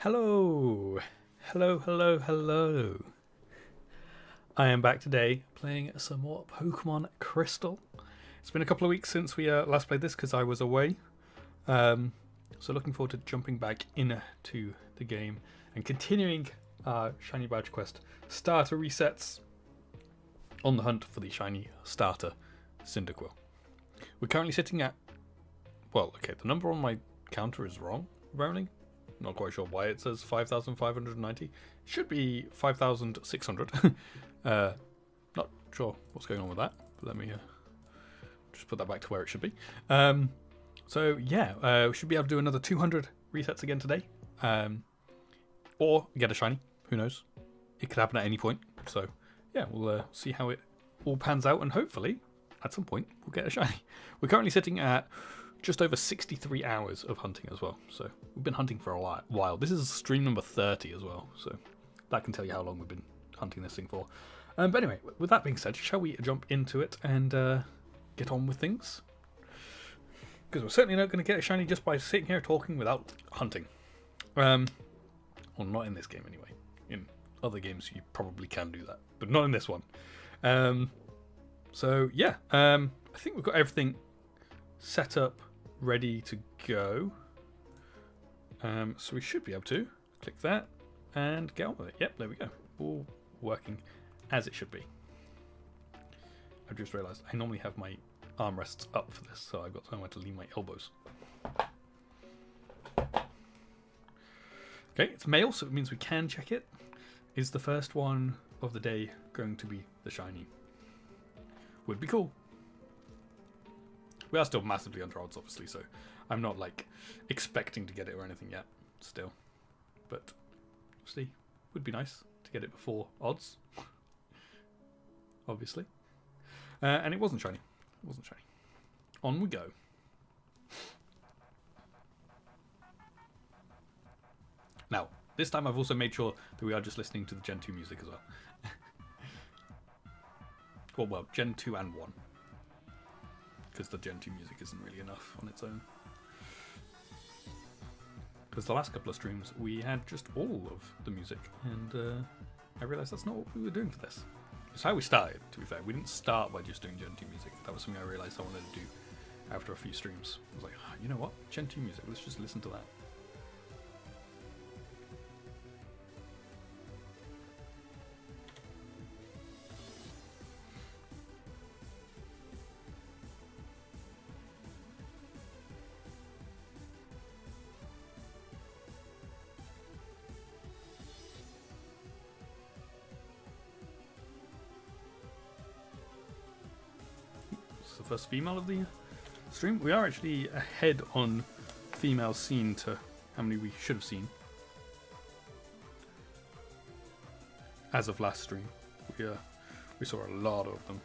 Hello, hello. I am back today playing some more Pokemon Crystal. It's been a couple of weeks since we last played this because I was away. So looking forward to jumping back into the game and continuing our Shiny Badge Quest starter resets on the hunt for the Shiny Starter Cyndaquil. We're currently sitting at, well, okay, the number on my counter is wrong, apparently. Not quite sure why it says 5,590. Should be 5,600. Not sure what's going on with that. But let me just put that back to where it should be. So yeah, we should be able to do another 200 resets again today. Or get a shiny. Who knows? It could happen at any point. So yeah, we'll see how it all pans out. And hopefully, at some point, we'll get a shiny. We're currently sitting at just over 63 hours of hunting as well. So we've been hunting for a while. This is stream number 30 as well. So that can tell you how long we've been hunting this thing for. But anyway, with that being said, shall we jump into it and get on with things? Because we're certainly not going to get a shiny just by sitting here talking without hunting. Well, not in this game anyway. In other games you probably can do that, but not in this one. So yeah, I think we've got everything set up, ready to go. So we should be able to click that and get on with it. Yep, there we go. All working as it should be. I've just realised I normally have my armrests up for this, so I've got somewhere to lean my elbows. Okay, it's male, so it means we can check it. Is the first one of the day going to be the shiny? Would be cool. We are still massively under odds, obviously, so I'm not like expecting to get it or anything yet still. But obviously, would be nice to get it before odds. Obviously. And it wasn't shiny. It wasn't shiny. On we go. Now, this time I've also made sure that we are just listening to the Gen 2 music as well. Well, Gen 2 and 1. Because the Gen 2 music isn't really enough on its own. Because the last couple of streams, we had just all of the music. And I realised that's not what we were doing for this. It's how we started, to be fair. We didn't start by just doing Gen 2 music. That was something I realised I wanted to do after a few streams. I was like, oh, you know what? Gen 2 music, let's just listen to that. The first female of the stream. We are actually ahead on females seen to how many we should have seen as of last stream. We saw a lot of them.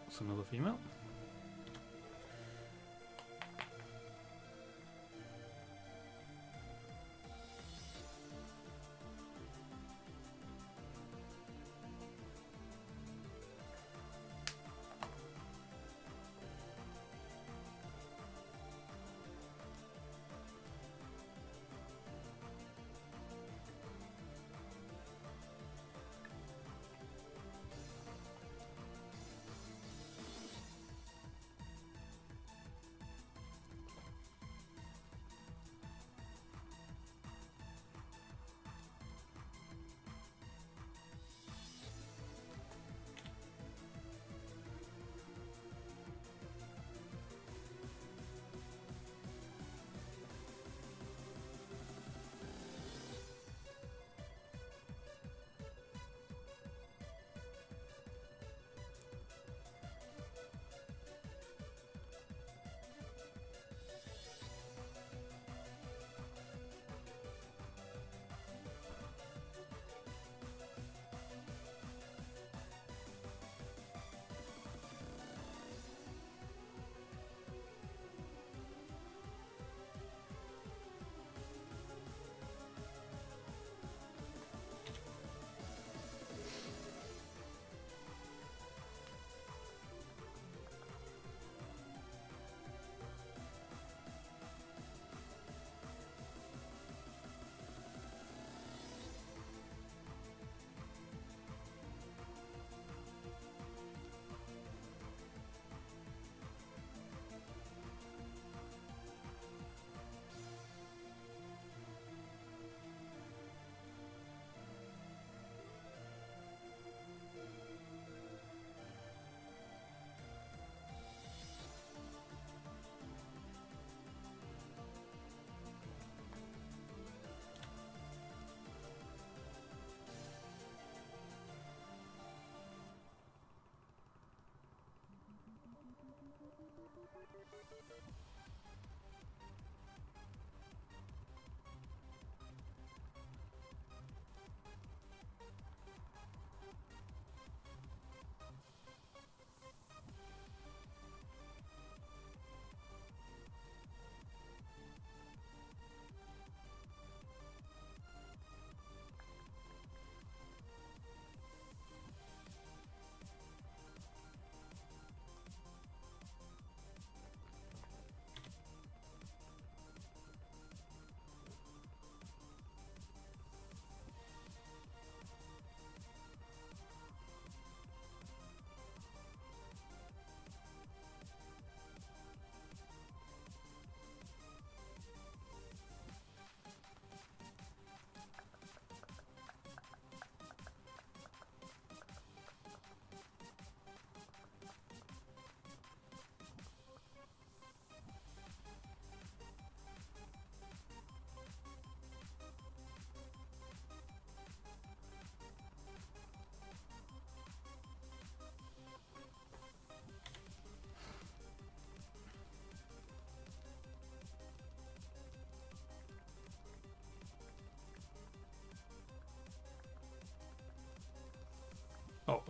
It's another female.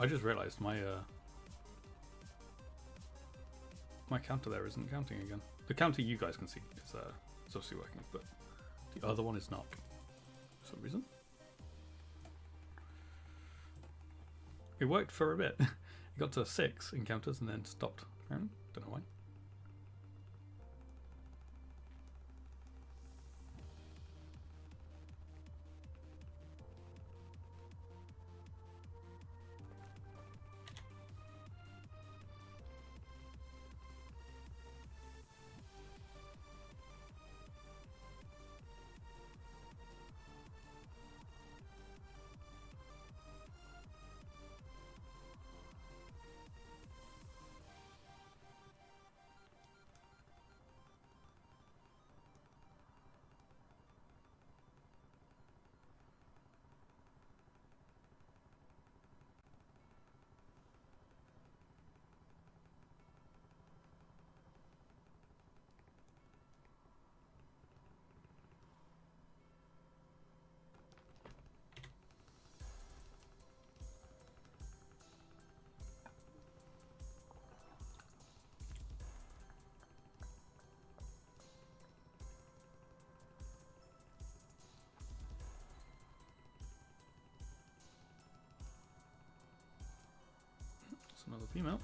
I just realised my my counter there isn't counting again. The counter you guys can see is obviously working, but the other one is not for some reason. It worked for a bit. It got to 6 encounters and then stopped. Don't know why. It's another female.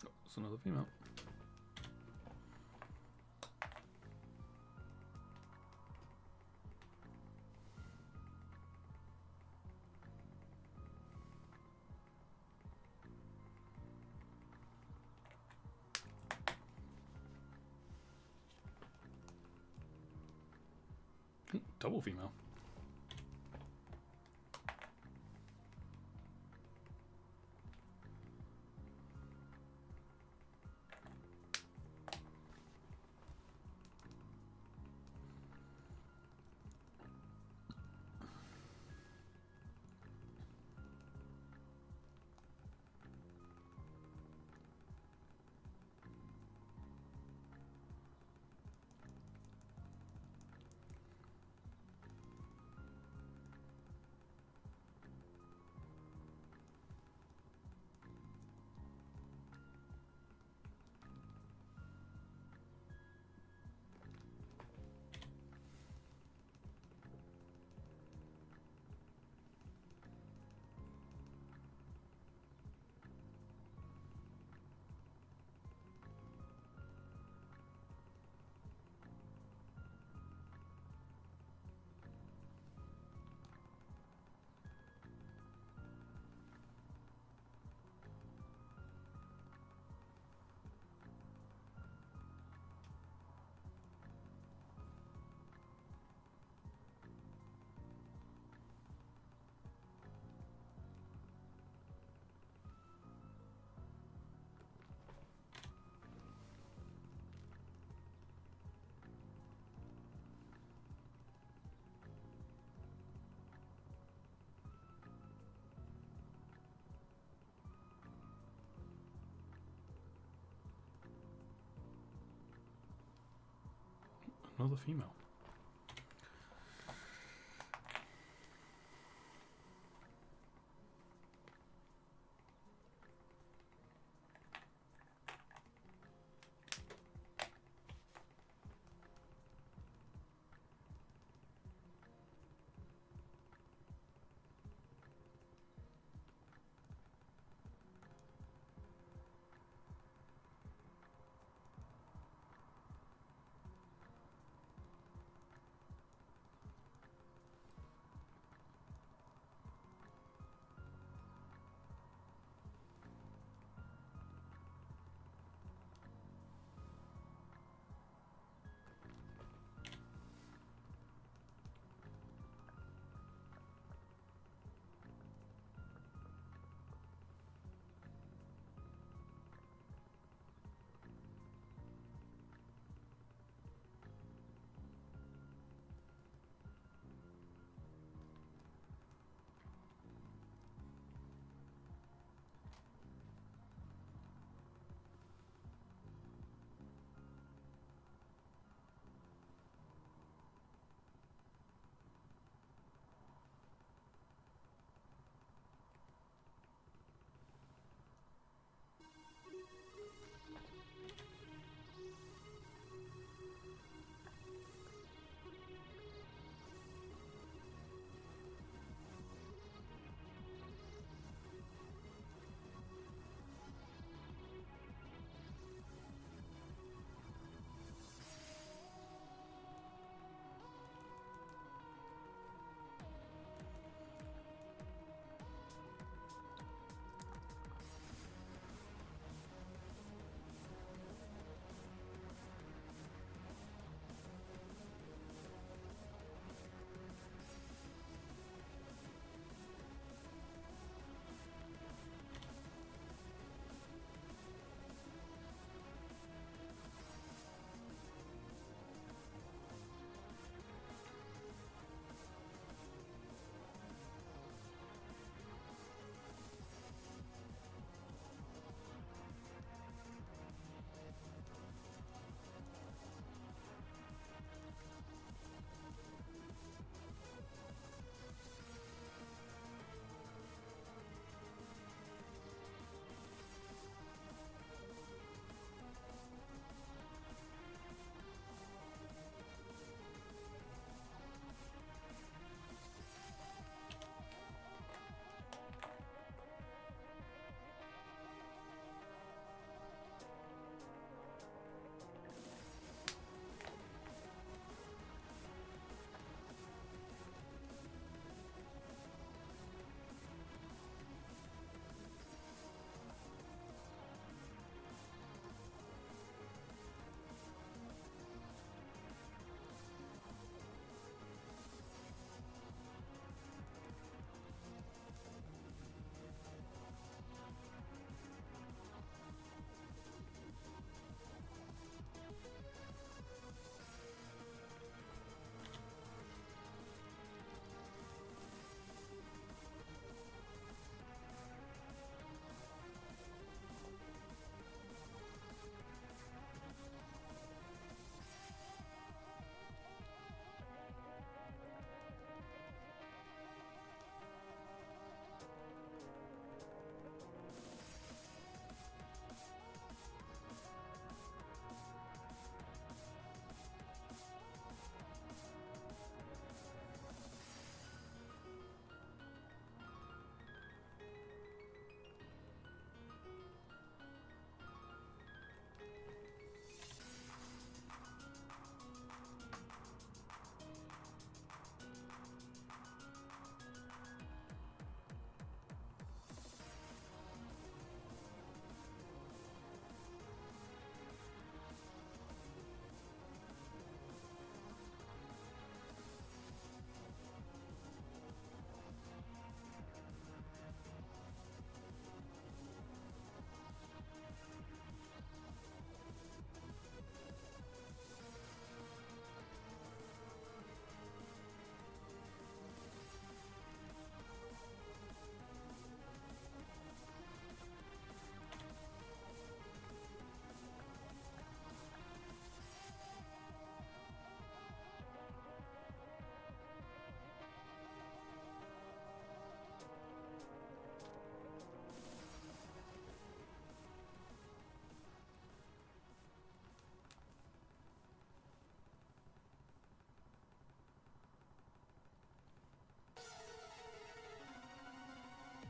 Oh, it's another female. Double female. Another female.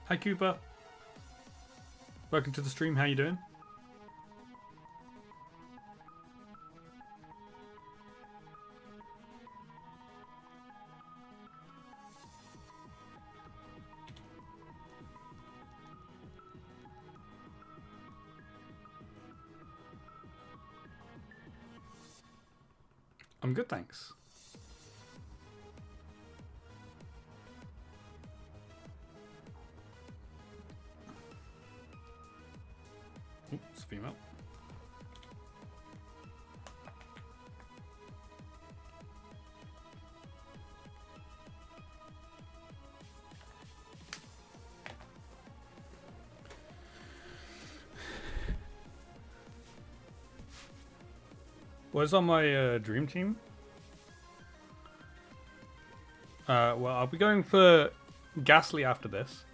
Hi Cooper. Welcome to the stream. How you doing? I'm good, thanks. Oops, female. What's on my dream team? Well, I'll be going for Ghastly after this.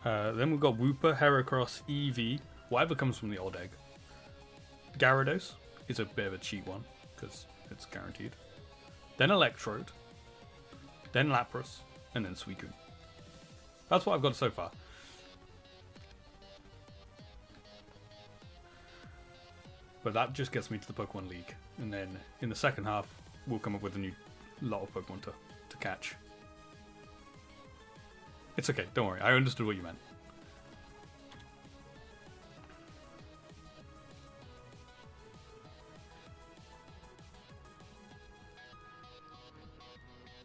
Then we've got Wooper, Heracross, Eevee, whatever comes from the old egg. Gyarados is a bit of a cheat one, because it's guaranteed. Then Electrode. Then Lapras, and then Suicune. That's what I've got so far. But that just gets me to the Pokemon League. And then in the second half, we'll come up with a new lot of Pokemon to catch. It's okay, don't worry. I understood what you meant.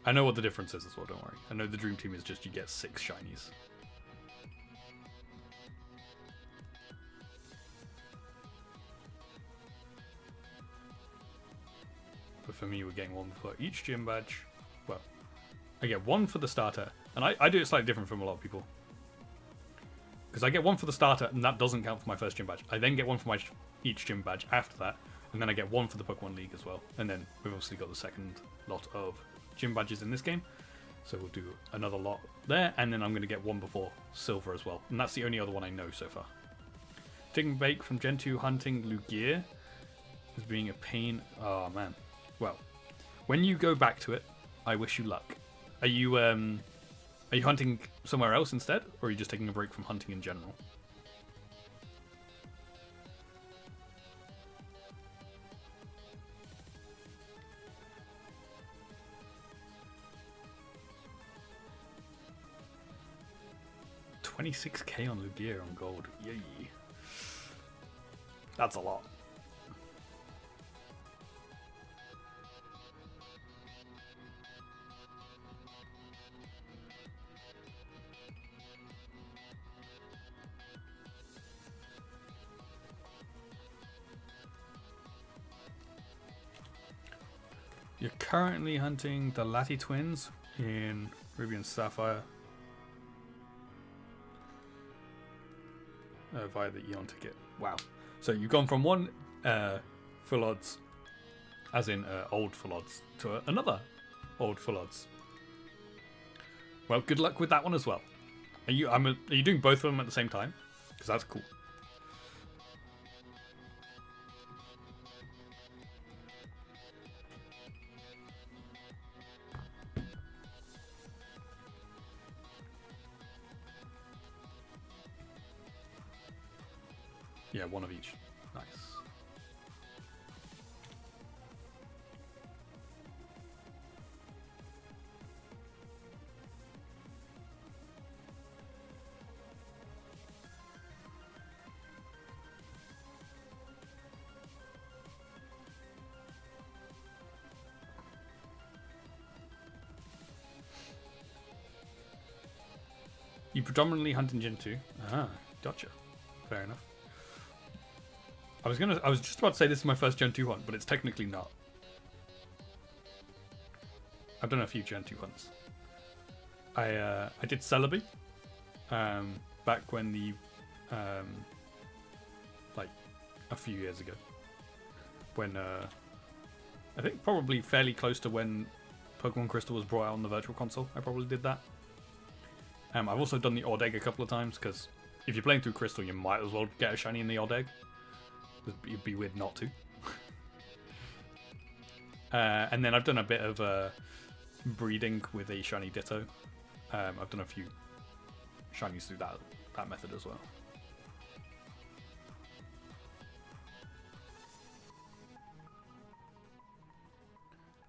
I know what the difference is as well, don't worry. I know the Dream Team is just you get 6 shinies. But for me, we're getting 1 for each gym badge. Well, I get 1 for the starter. And I do it slightly different from a lot of people. Because I get 1 for the starter, and that doesn't count for my first gym badge. I then get 1 for each gym badge after that. And then I get 1 for the Pokemon League as well. And then we've obviously got the second lot of gym badges in this game. So we'll do another lot there. And then I'm going to get 1 before Silver as well. And that's the only other one I know so far. Taking Bake from Gen 2 hunting Lugia is being a pain. Oh, man. Well, when you go back to it, I wish you luck. Are you hunting somewhere else instead, or are you just taking a break from hunting in general? $26K on Lugia on gold. Yay. That's a lot. You're currently hunting the Lati twins in Ruby and Sapphire via the Eon ticket. Wow. So you've gone from one full odds, as in old full odds, to another old full odds. Well, good luck with that one as well. Are you doing both of them at the same time? Because that's cool. Yeah, 1 of each. Nice. You predominantly hunt in Gen 2? Ah, gotcha. Fair enough. I was just about to say this is my first Gen 2 hunt, but it's technically not. I've done a few Gen 2 hunts. I did Celebi back when the like a few years ago, when I think probably fairly close to when Pokemon Crystal was brought out on the Virtual Console. I probably did that. I've also done the Odd Egg a couple of times, because if you're playing through Crystal, you might as well get a shiny in the Odd Egg. It'd be weird not to. And then I've done a bit of breeding with a shiny Ditto. I've done a few shinies through that method as well.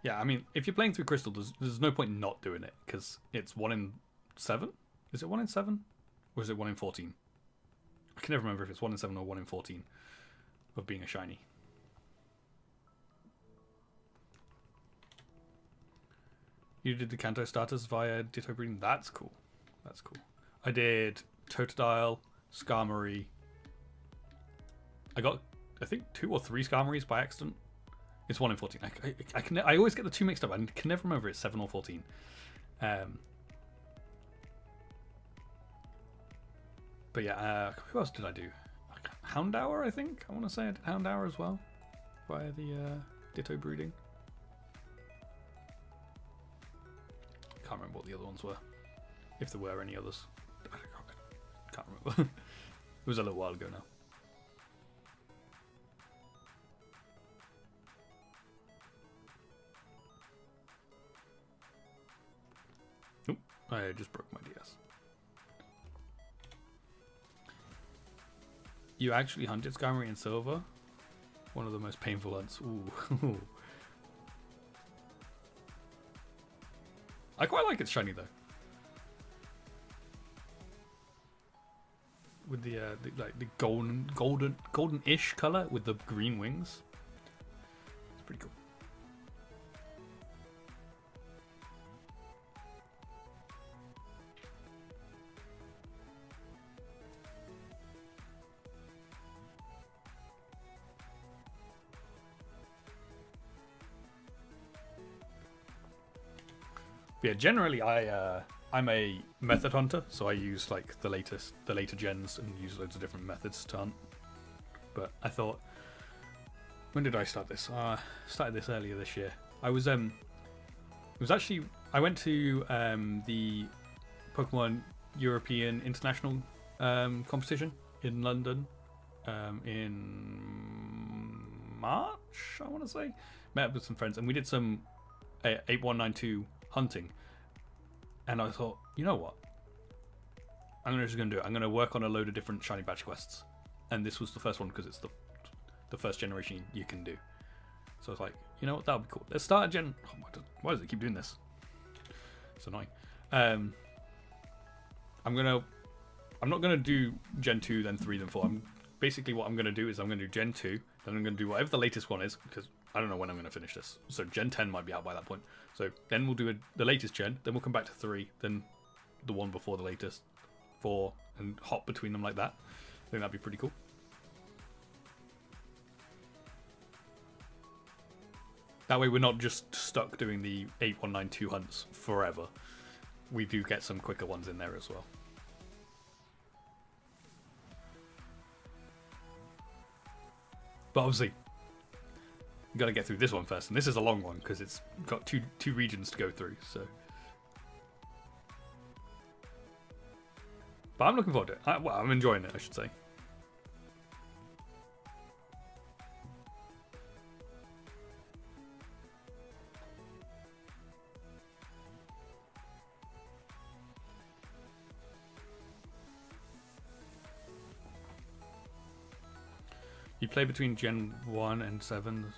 Yeah, I mean, if you're playing through Crystal, there's no point not doing it, because it's 1 in 7? Is it 1 in 7? Or is it 1 in 14? I can never remember if it's 1 in 7 or 1 in 14 of being a shiny. You did the Kanto starters via Ditto breeding? That's cool. That's cool. I did Totodile, Skarmory. I got, I think, 2 or 3 Skarmories by accident. It's 1 in 14. I always get the 2 mixed up. I can never remember if it's 7 or 14. But yeah, who else did I do? Houndour, I think. I want to say I did Houndour as well via the Ditto breeding. Can't remember what the other ones were, if there were any others. I can't remember. It was a little while ago now. Oop, I just broke my DS. You actually hunted Skarmory in Silver? One of the most painful hunts. Ooh. I quite like its shiny though. With the golden-ish color with the green wings. It's pretty cool. But yeah, generally I'm a method hunter, so I use like the later gens and use loads of different methods to hunt. But I thought, when did I start this? Started this earlier this year. I was it was actually, I went to the Pokemon European International competition in London in March, I want to say. Met up with some friends and we did some 8192 hunting, and I thought, you know what, I'm just going to do it. I'm going to work on a load of different shiny badge quests, and this was the first one because it's the first generation you can do. So I was like, you know what, that'll be cool. Let's start a gen. Oh, why does it keep doing this? It's annoying. I'm not gonna do Gen 2, then 3, then 4. Basically what I'm gonna do is I'm gonna do Gen 2, then I'm gonna do whatever the latest one is, because I don't know when I'm gonna finish this. So Gen 10 might be out by that point. So then we'll do the latest gen, then we'll come back to 3, then the one before the latest, 4, and hop between them like that. I think that'd be pretty cool. That way we're not just stuck doing the 8192 hunts forever. We do get some quicker ones in there as well. But obviously, you got to get through this one first, and this is a long one because it's got two regions to go through. So, but I'm looking forward to it. Well, I'm enjoying it, I should say. You play between Gen 1 and 7.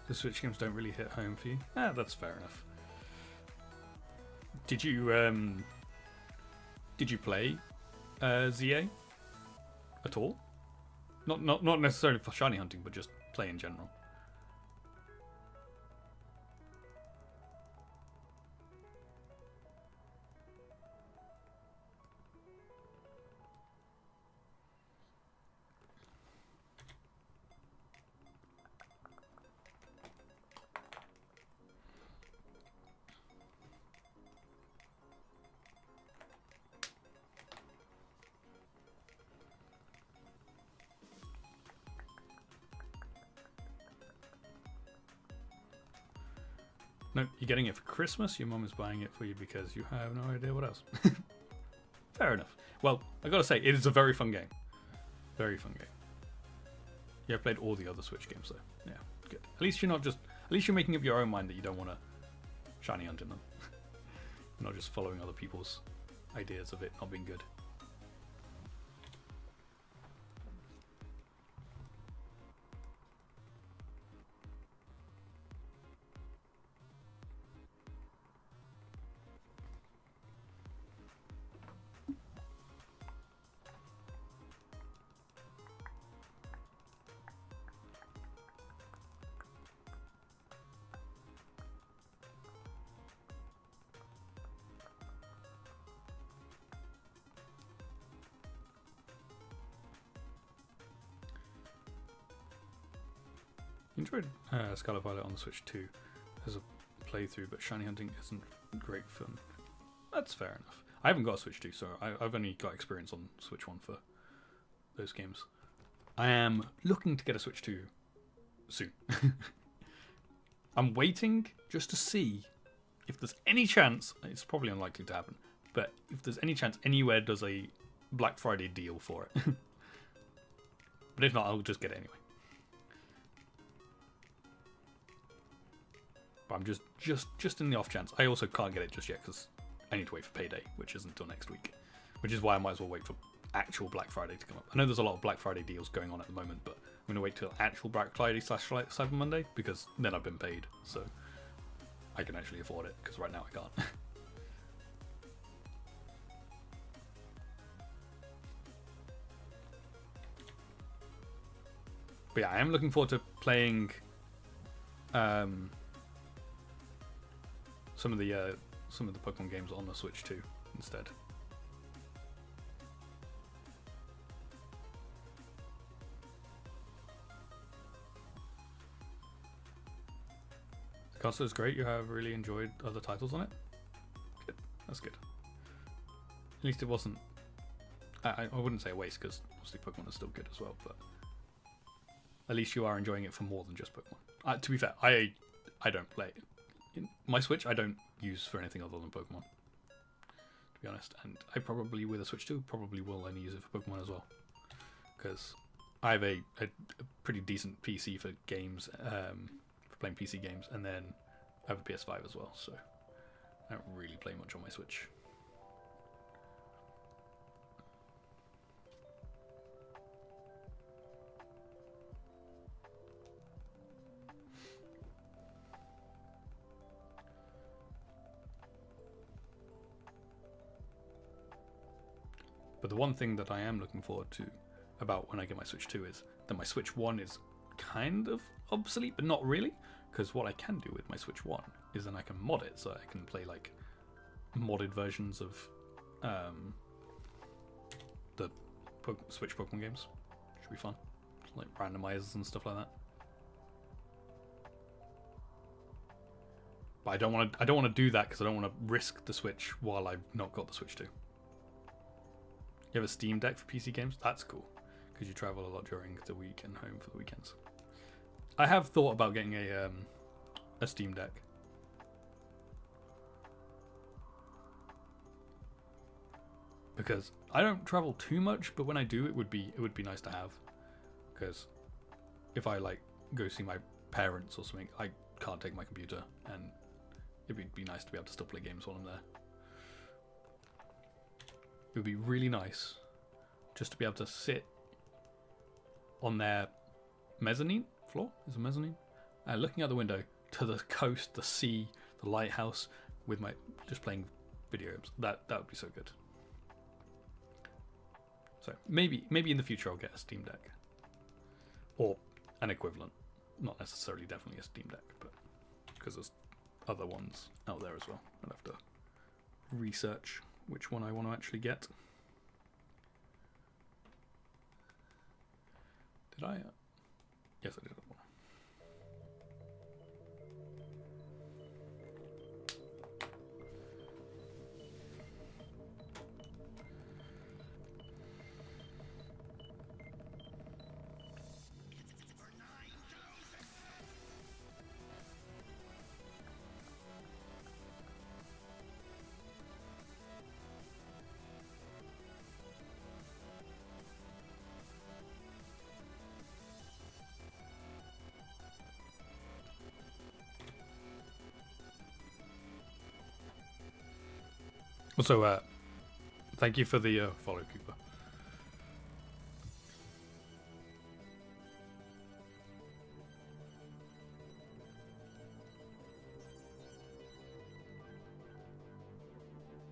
The Switch games don't really hit home for you. That's fair enough. Did you play ZA at all? Not necessarily for shiny hunting, but just play in general. No, you're getting it for Christmas. Your mum is buying it for you because you have no idea what else. Fair enough. Well, I gotta say, it is a very fun game. Very fun game. Yeah, I've played all the other Switch games though. Yeah, good. At least you're not just. At least you're making up your own mind that you don't want to shiny hunt in them. You're not just following other people's ideas of it not being good. Enjoyed Scarlet Violet on the Switch 2 as a playthrough, but shiny hunting isn't great fun. That's fair enough. I haven't got a Switch 2, so I've only got experience on Switch 1 for those games. I am looking to get a Switch 2 soon. I'm waiting just to see if there's any chance, it's probably unlikely to happen, but if there's any chance anywhere does a Black Friday deal for it. But if not, I'll just get it anyway. But I'm just in the off chance. I also can't get it just yet because I need to wait for payday, which isn't until next week. Which is why I might as well wait for actual Black Friday to come up. I know there's a lot of Black Friday deals going on at the moment, but I'm going to wait till actual Black Friday / Cyber Monday because then I've been paid, so I can actually afford it, because right now I can't. But yeah, I am looking forward to playing some of the Pokemon games on the Switch 2 instead. The console is great. You have really enjoyed other titles on it. Good. That's good. At least it wasn't. I wouldn't say a waste, because obviously Pokemon is still good as well, but at least you are enjoying it for more than just Pokemon. To be fair, I don't play my Switch. I don't use for anything other than Pokemon, to be honest. And I probably, with a Switch 2, probably will only use it for Pokemon as well, because I have a pretty decent PC for games, for playing PC games, and then I have a PS5 as well, so I don't really play much on my Switch. But the one thing that I am looking forward to about when I get my Switch 2 is that my Switch 1 is kind of obsolete, but not really, because what I can do with my Switch 1 is then I can mod it, so I can play like modded versions of the Switch Pokemon games. Should be fun, like randomizers and stuff like that. But I don't want to do that because I don't want to risk the Switch while I've not got the Switch 2. You have a Steam Deck for PC games? That's cool, because you travel a lot during the week and home for the weekends. I have thought about getting a Steam Deck. Because I don't travel too much, but when I do, it would be nice to have. Because if I like go see my parents or something, I can't take my computer, and it would be nice to be able to still play games while I'm there. It would be really nice just to be able to sit on their mezzanine floor. Is it mezzanine? Looking out the window to the coast, the sea, the lighthouse, with my just playing video games. That would be so good. So maybe in the future I'll get a Steam Deck or an equivalent. Not necessarily definitely a Steam Deck, but because there's other ones out there as well. I'll have to research which one I want to actually get. Did I? Yes, I did. Also, thank you for the follow, Cooper.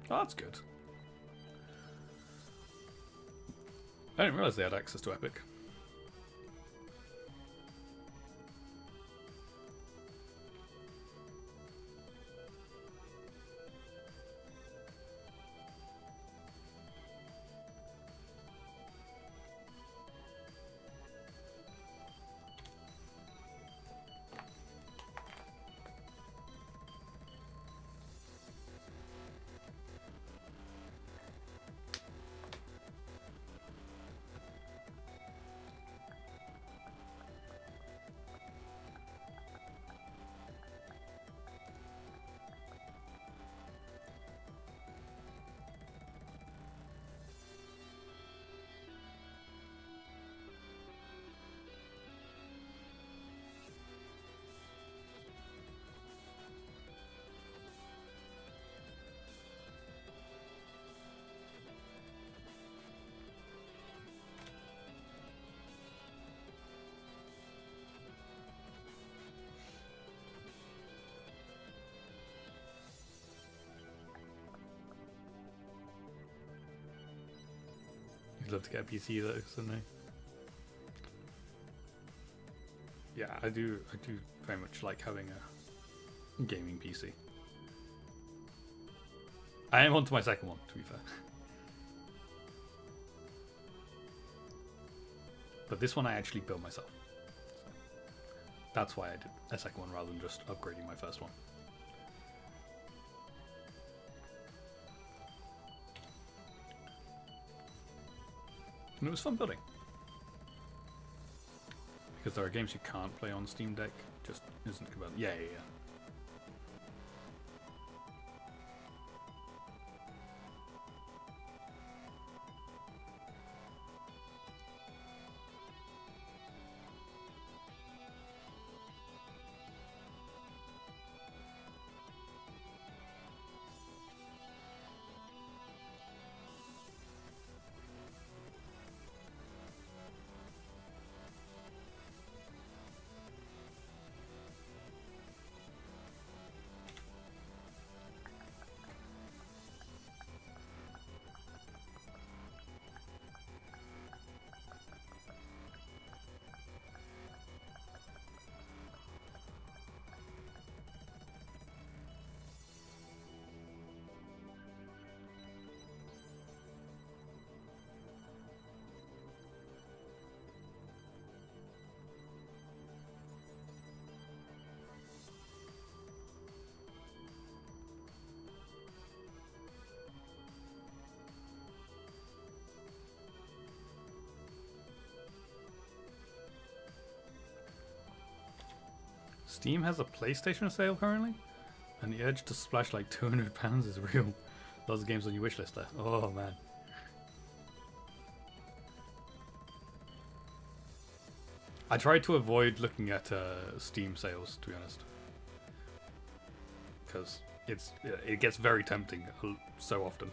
Oh, that's good. I didn't realize they had access to Epic. I'd love to get a PC though, someday. Yeah, I do very much like having a gaming PC. I am on to my second one, to be fair. But this one I actually built myself. So that's why I did a second one rather than just upgrading my first one. And it was fun building. Because there are games you can't play on Steam Deck, just isn't compatible. Yeah. Steam has a PlayStation sale currently, and the urge to splash like £200 is real. Lots of games on your wish list there. Oh man. I try to avoid looking at Steam sales, to be honest, because it gets very tempting so often.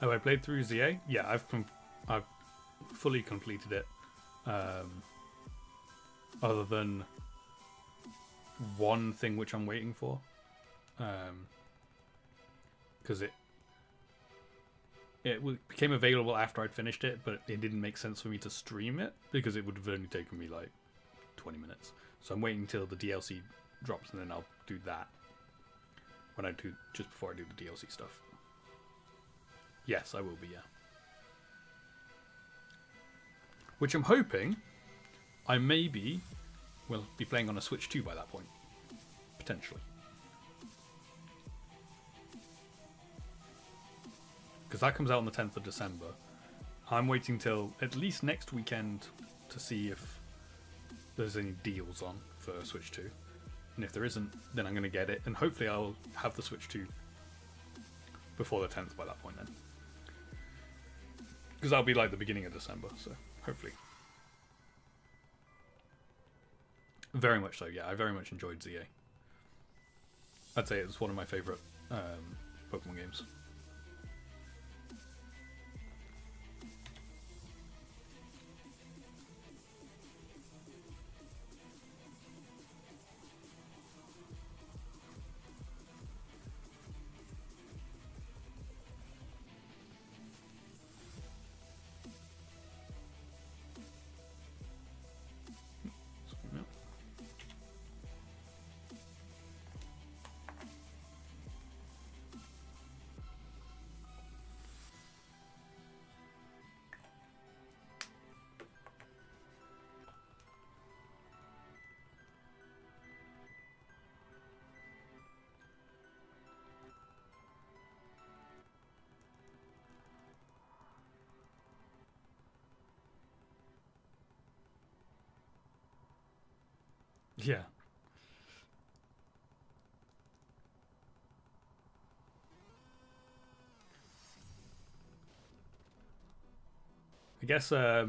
Oh, I played through ZA. Yeah, I've fully completed it. Other than one thing which I'm waiting for, because it became available after I'd finished it, but it didn't make sense for me to stream it because it would have only taken me like 20 minutes. So I'm waiting till the DLC drops and then I'll do that. When I do, just before I do the DLC stuff. Yes, I will be, yeah. Which I'm hoping I maybe will be playing on a Switch 2 by that point. Potentially. Because that comes out on the 10th of December. I'm waiting till at least next weekend to see if there's any deals on for Switch 2. And if there isn't, then I'm going to get it. And hopefully I'll have the Switch 2 before the 10th by that point then. Because that'll be like the beginning of December, so hopefully. Very much so, yeah. I very much enjoyed ZA. I'd say it was one of my favourite Pokemon games. Yeah. I guess the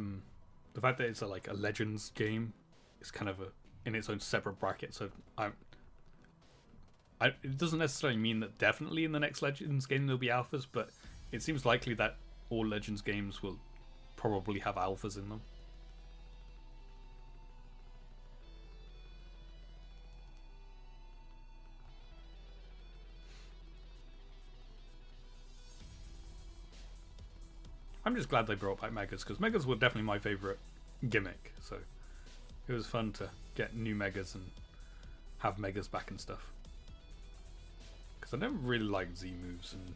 fact that it's like a Legends game is kind of in its own separate bracket. So it doesn't necessarily mean that definitely in the next Legends game there'll be alphas, but it seems likely that all Legends games will probably have alphas in them. I'm just glad they brought back Megas, because Megas were definitely my favourite gimmick, so it was fun to get new Megas and have Megas back and stuff. Because I never really liked Z moves and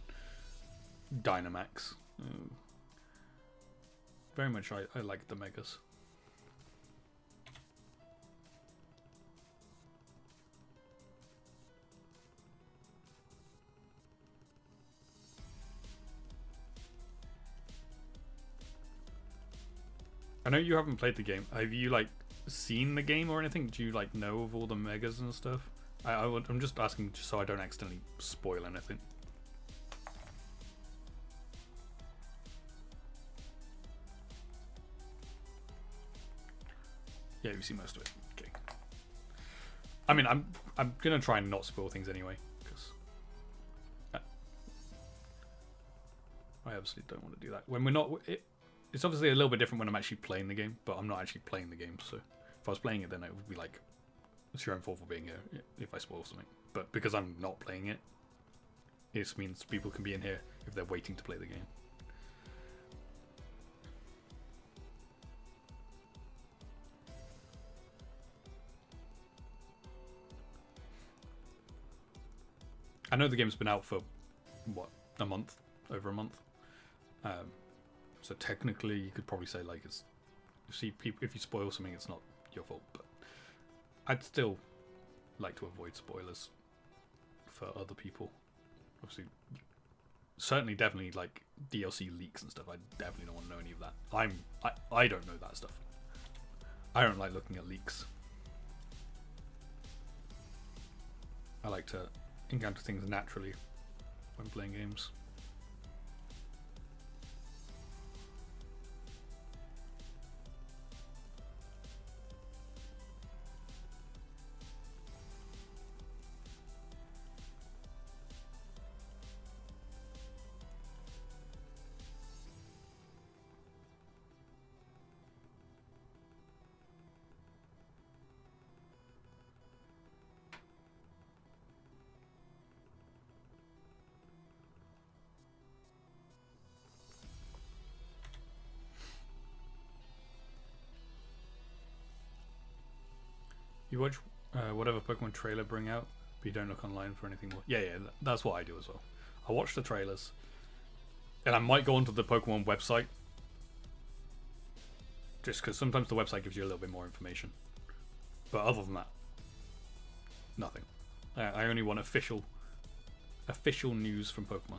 Dynamax. Very much I liked the Megas. I know you haven't played the game. Have you like seen the game or anything? Do you like know of all the Megas and stuff? I'm just asking just so I don't accidentally spoil anything. Yeah, you've seen most of it. Okay. I mean, I'm gonna try and not spoil things anyway, because I absolutely don't want to do that. When we're not, it's obviously a little bit different when I'm actually playing the game, but I'm not actually playing the game. So if I was playing it, then it would be like, it's your own fault for being here if I spoil something. But because I'm not playing it, it means people can be in here if they're waiting to play the game. I know the game's been out for, what, a month? Over a month? So technically you could probably say like it's, if you spoil something it's not your fault, but I'd still like to avoid spoilers for other people. Obviously, certainly definitely like DLC leaks and stuff, I definitely don't want to know any of that. I don't know that stuff. I don't like looking at leaks. I like to encounter things naturally when playing games. You watch whatever Pokemon trailer bring out, but you don't look online for anything more. Yeah, that's what I do as well. I watch the trailers, and I might go onto the Pokemon website, just because sometimes the website gives you a little bit more information. But other than that, nothing. I only want official news from Pokemon.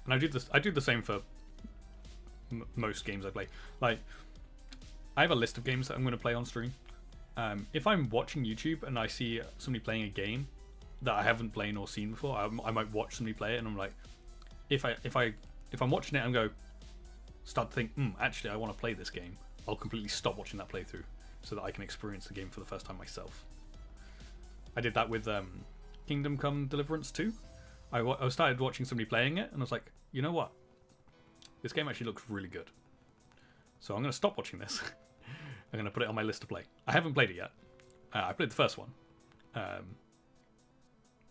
And I do the same for most games I play. Like, I have a list of games that I'm going to play on stream. If I'm watching YouTube and I see somebody playing a game that I haven't played or seen before, I might watch somebody play it, and I'm like, if I'm watching it and go start to think, actually I want to play this game, I'll completely stop watching that playthrough so that I can experience the game for the first time myself. I did that with Kingdom Come Deliverance 2. I started watching somebody playing it, and I was like, you know what? This game actually looks really good. So I'm going to stop watching this. I'm going to put it on my list to play. I haven't played it yet. I played the first one. But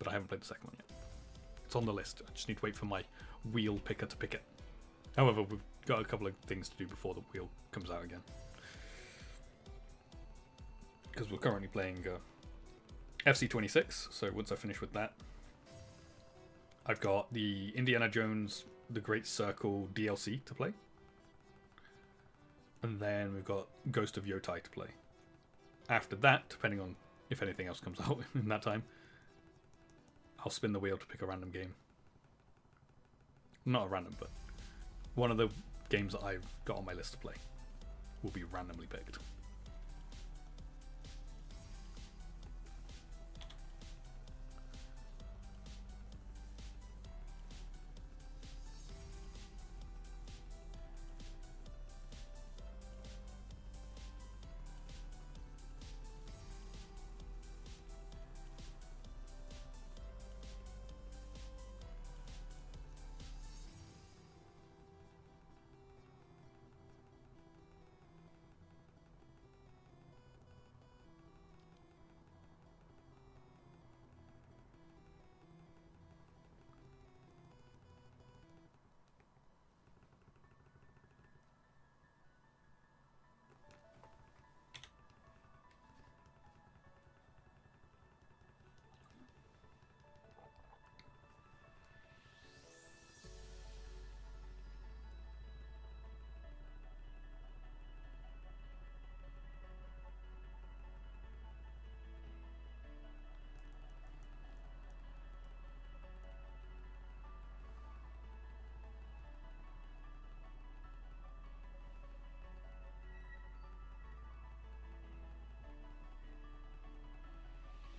I haven't played the second one yet. It's on the list. I just need to wait for my wheel picker to pick it. However, we've got a couple of things to do before the wheel comes out again. Because we're currently playing FC26, so once I finish with that, I've got the Indiana Jones The Great Circle DLC to play. And then we've got Ghost of Yotai to play. After that, depending on if anything else comes out in that time, I'll spin the wheel to pick a random game. Not a random, but one of the games that I've got on my list to play will be randomly picked.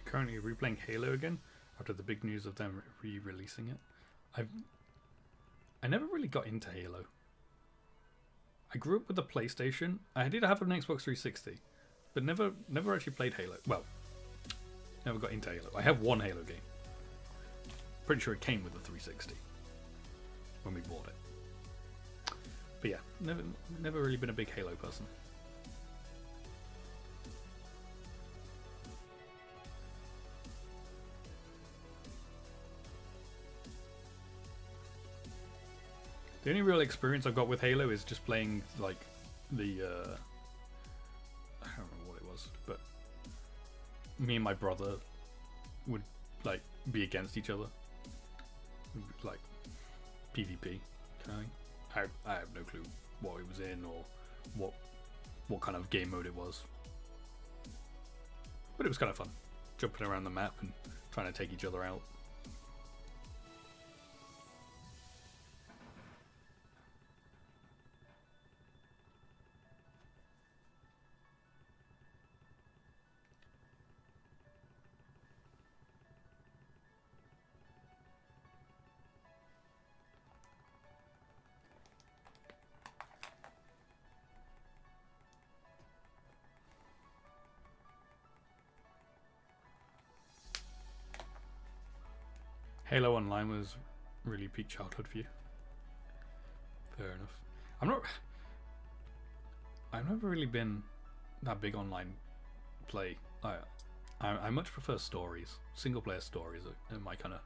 Currently replaying Halo again after the big news of them re-releasing it. I never really got into Halo. I grew up with the PlayStation. I did have an Xbox 360, but never actually played Halo. Well, never got into Halo. I have one Halo game. Pretty sure it came with the 360 when we bought it. But yeah, never really been a big Halo person. The only real experience I've got with Halo is just playing, like, the, I don't remember what it was, but me and my brother would, like, be against each other. Like, PvP, kind of thing. I have no clue what it was in or what kind of game mode it was. But it was kind of fun. Jumping around the map and trying to take each other out. Halo Online was really peak childhood for you. Fair enough. I've never really been that big online play. I much prefer stories. Single player stories are my kind of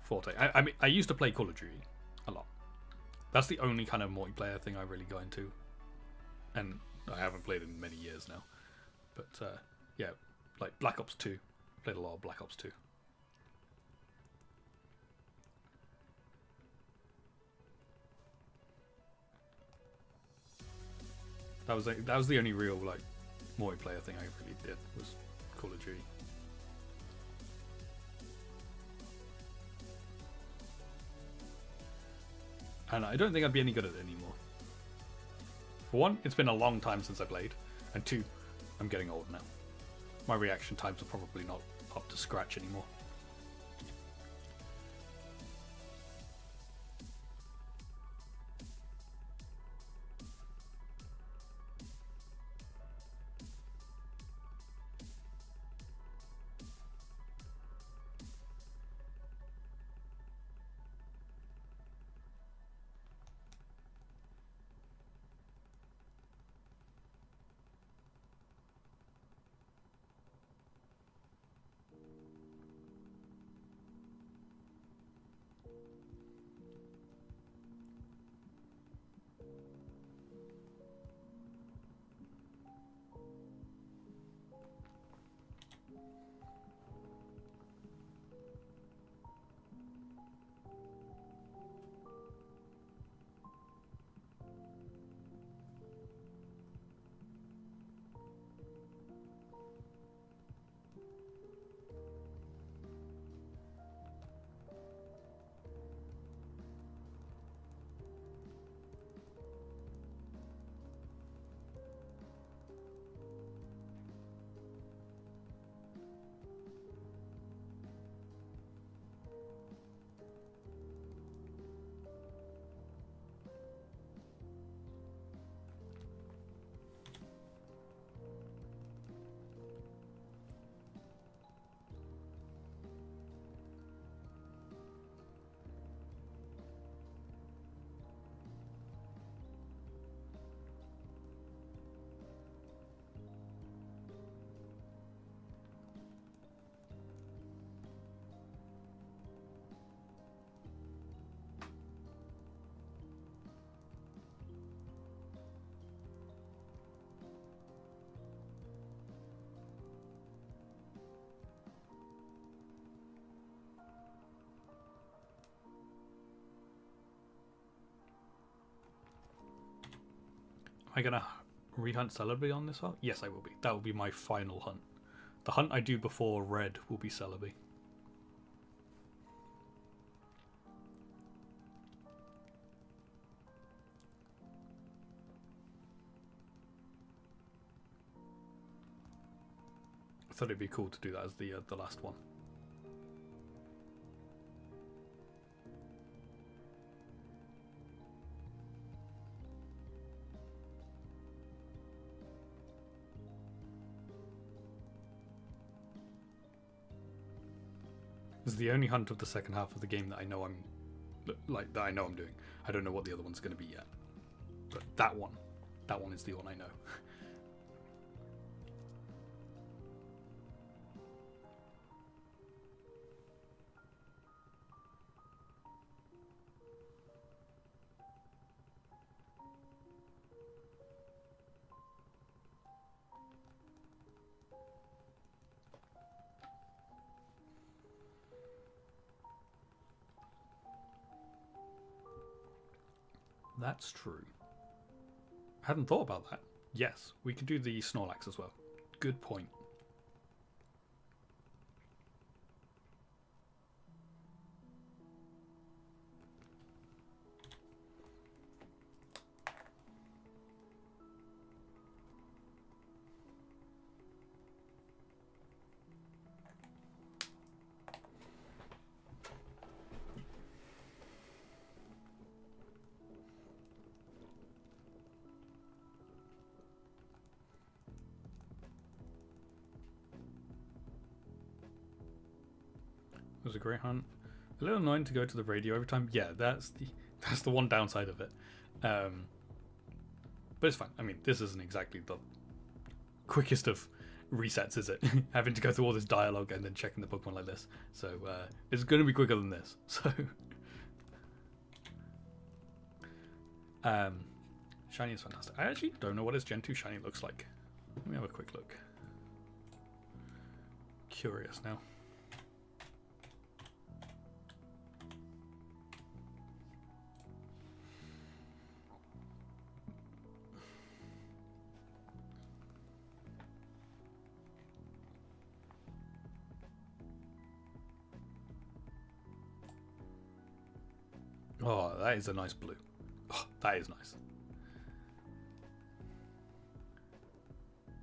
forte. I mean, I used to play Call of Duty a lot. That's the only kind of multiplayer thing I really go into, and I haven't played in many years now. But yeah, like Black Ops 2. Played a lot of Black Ops 2. That was the only real like multiplayer thing I really did, was Call of Duty. And I don't think I'd be any good at it anymore. For one, it's been a long time since I played, and two, I'm getting old now. My reaction times are probably not up to scratch anymore. Am I gonna rehunt Celebi on this hunt? Yes, I will be. That will be my final hunt. The hunt I do before Red will be Celebi. I thought it'd be cool to do that as the last one. This is the only hunt of the second half of the game that I know I'm doing. I don't know what the other one's going to be yet, but that one is the one I know. That's true. I hadn't thought about that. Yes, we could do the Snorlax as well. Good point. It was a great hunt. A little annoying to go to the radio every time. Yeah, that's the one downside of it. But it's fine. I mean, this isn't exactly quickest of resets, is it? Having to go through all this dialogue and then checking the Pokemon like this. So it's going to be quicker than this. So shiny is fantastic. I actually don't know what his Gen 2 shiny looks like. Let me have a quick look. Curious now. Oh, that is a nice blue. Oh, that is nice.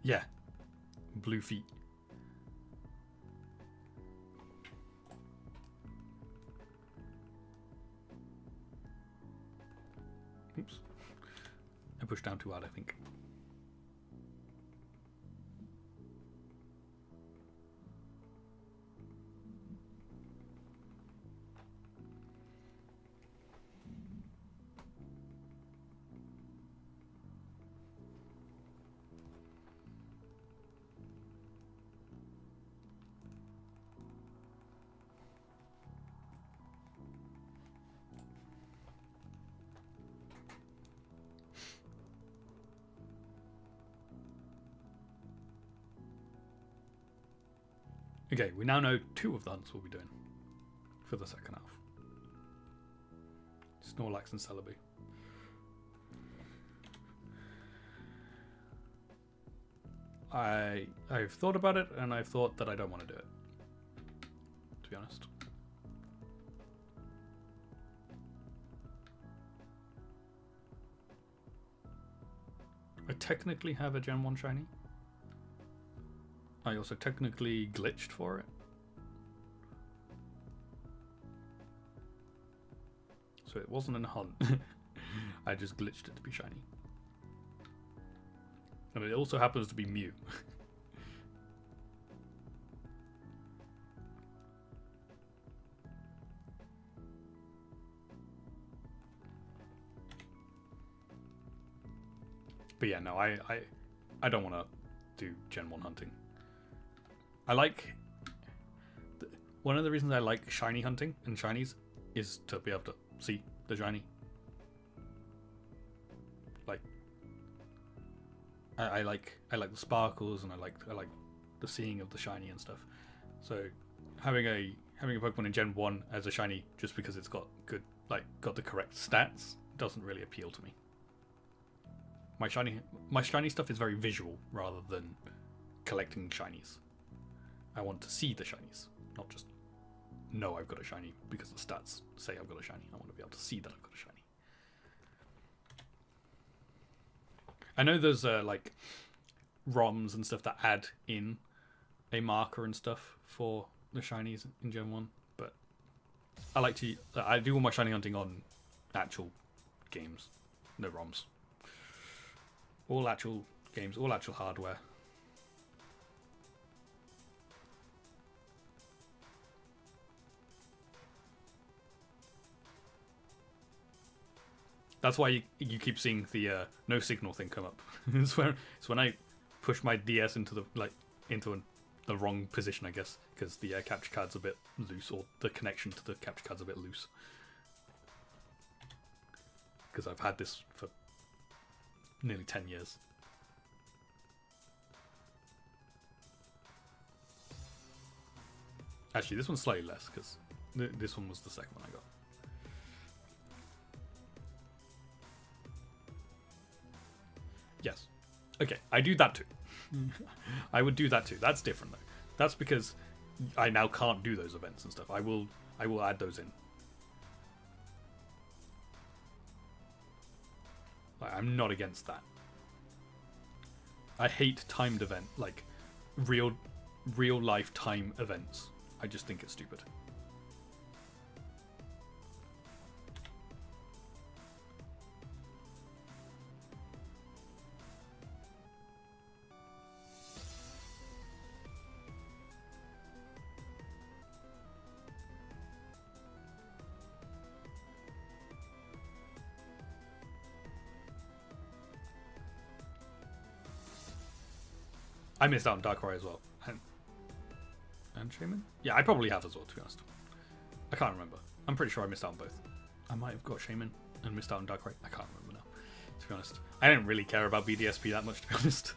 Yeah. Blue feet. Oops. I pushed down too hard, I think. Okay, we now know 2 of the hunts we'll be doing for the second half. Snorlax and Celebi. I've thought about it, and I've thought that I don't want to do it, to be honest. I technically have a Gen 1 shiny. I also technically glitched for it. So it wasn't a hunt. I just glitched it to be shiny. And it also happens to be Mew. But yeah, no, I don't want to do Gen 1 hunting. I like... One of the reasons I like shiny hunting and shinies is to be able to see the shiny. Like... I like the sparkles, and I like the seeing of the shiny and stuff. So having a Pokemon in Gen 1 as a shiny just because it's got the correct stats doesn't really appeal to me. My shiny stuff is very visual rather than collecting shinies. I want to see the shinies, not just know I've got a shiny because the stats say I've got a shiny. I want to be able to see that I've got a shiny. I know there's like ROMs and stuff that add in a marker and stuff for the shinies in Gen 1, but I do all my shiny hunting on actual games, no ROMs. All actual games, all actual hardware. That's why you keep seeing the no signal thing come up. it's when I push my DS into the wrong position, I guess, because the capture card's a bit loose, or the connection to the capture card's a bit loose. Because I've had this for nearly 10 years. Actually, this one's slightly less, because this one was the second one I got. Yes. Okay, I do that too. I would do that too. That's different though. That's because I now can't do those events and stuff. I will add those in. I'm not against that. I hate timed event, like real life time events. I just think it's stupid. I missed out on Darkrai as well. And Shaman? Yeah, I probably have as well, to be honest. I can't remember. I'm pretty sure I missed out on both. I might have got Shaman and missed out on Darkrai. I can't remember now, to be honest. I don't really care about BDSP that much, to be honest.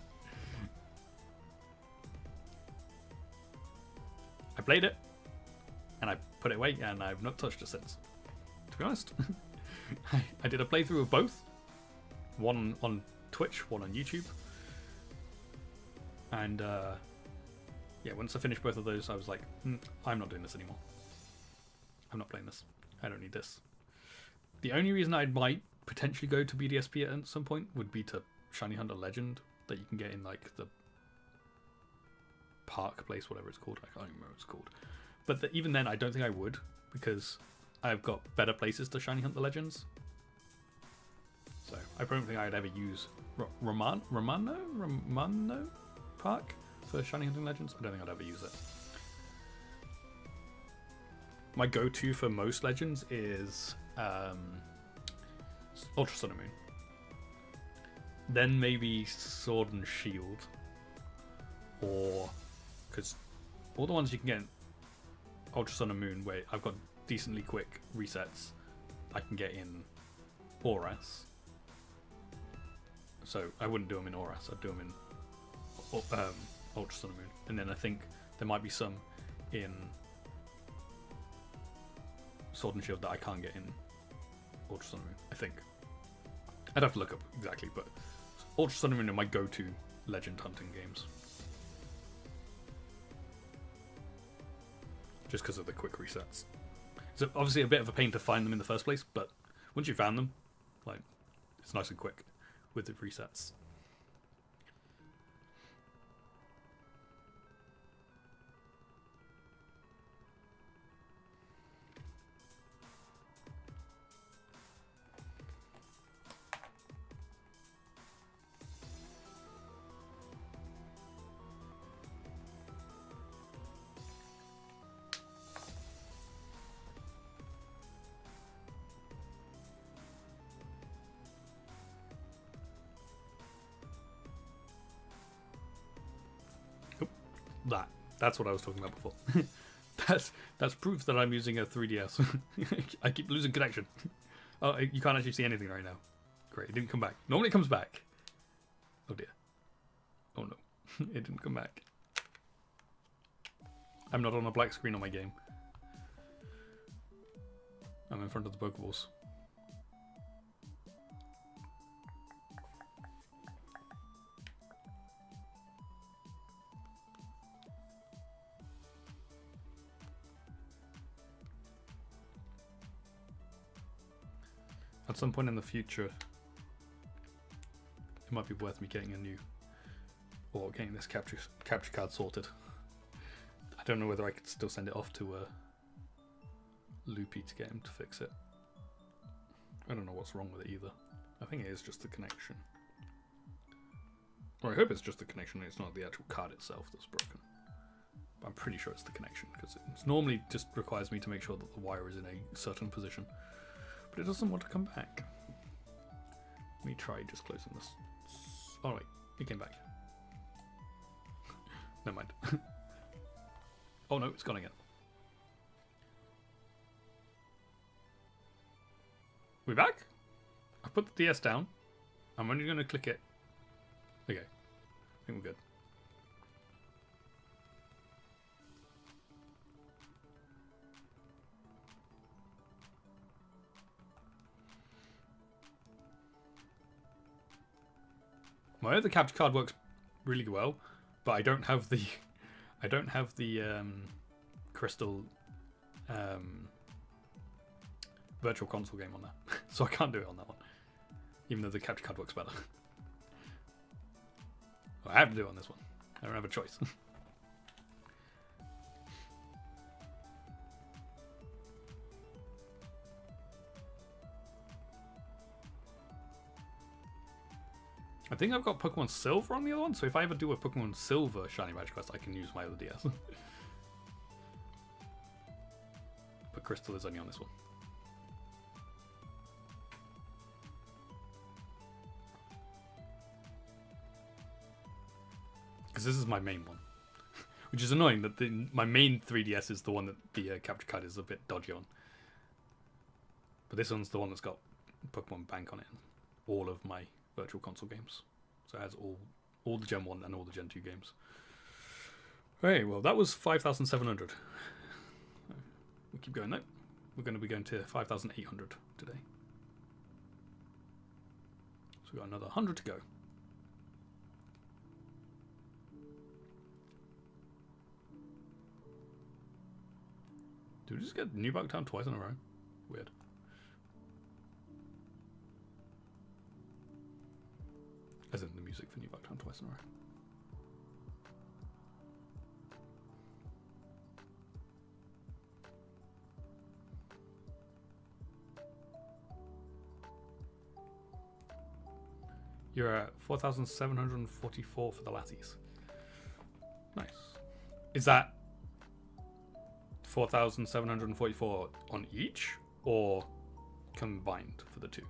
I played it, and I put it away, and I've not touched it since, to be honest. I did a playthrough of both. One on Twitch, one on YouTube. And, yeah, once I finished both of those, I was like, I'm not doing this anymore. I'm not playing this. I don't need this. The only reason I might potentially go to BDSP at some point would be to Shiny Hunter Legend that you can get in, like, the park place, whatever it's called. I can't even remember what it's called. But even then, I don't think I would, because I've got better places to Shiny Hunt the Legends. So I don't think I'd ever use Romano Park for Shiny Hunting Legends. I don't think I'd ever use it. My go-to for most Legends is Ultra Sun and Moon. Then maybe Sword and Shield. Or, because all the ones you can get in Ultra Sun and Moon, where I've got decently quick resets, I can get in Auras. So I wouldn't do them in Auras, I'd do them in Ultra Sun and Moon. And then I think there might be some in Sword and Shield that I can't get in Ultra Sun and Moon, I think. I'd have to look up exactly, but Ultra Sun and Moon are my go-to legend hunting games. Just because of the quick resets. It's obviously a bit of a pain to find them in the first place, but once you found them, like, it's nice and quick with the resets. That's what I was talking about before. that's proof that I'm using a 3DS. I keep losing connection. Oh, you can't actually see anything right now. Great, it didn't come back. Normally it comes back. Oh dear. Oh no, it didn't come back. I'm not on a black screen on my game. I'm in front of the Pokeballs. At some point in the future, it might be worth me getting a new, or getting this capture card sorted. I don't know whether I could still send it off to Loopy to get him to fix it. I don't know what's wrong with it either. I think it is just the connection. Or I hope it's just the connection and it's not the actual card itself that's broken. But I'm pretty sure it's the connection, because it normally just requires me to make sure that the wire is in a certain position. But it doesn't want to come back. Let me try just closing this. Oh wait, it came back. Never mind. Oh no, it's gone again. We back? I put the DS down. I'm only going to click it. Okay, I think we're good. My other capture card works really well, but I don't have the Crystal Virtual Console game on that, so I can't do it on that one, even though the capture card works better. Well, I have to do it on this one. I don't have a choice. I think I've got Pokemon Silver on the other one, so if I ever do a Pokemon Silver Shiny Magic Quest, I can use my other DS. But Crystal is only on this one. because this is my main one. Which is annoying that my main 3DS is the one that the capture card is a bit dodgy on. But this one's the one that's got Pokemon Bank on it. And all of my Virtual Console games. So it has all the Gen 1 and all the Gen 2 games. Right, well that was 5,700. We keep going though. We're going to be going to 5,800 today. So we've got another 100 to go. Did we just get New Town twice in a row? Weird. As in the music for New Town twice in a row. You're at 4,744 for the Latties. Nice. Is that 4,744 on each or combined for the two?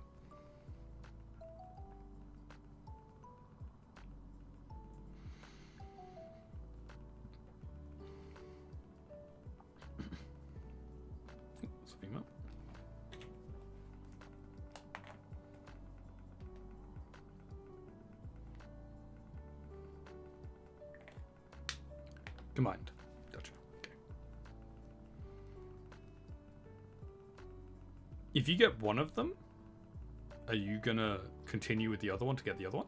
It's a female. Combined. Gotcha. Okay. If you get one of them, are you gonna continue with the other one to get the other one?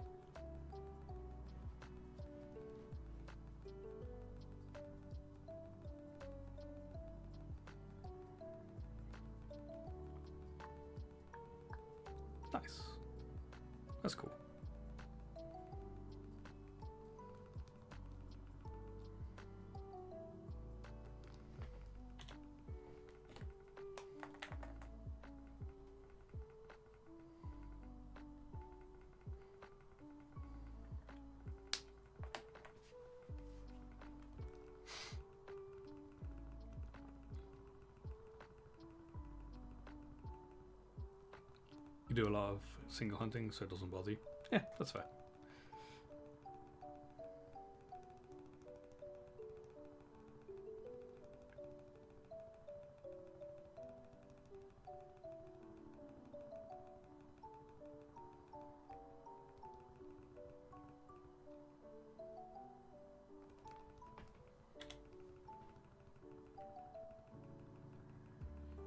Nice. That's cool. You do a lot of single hunting, so it doesn't bother you. Yeah, that's fair.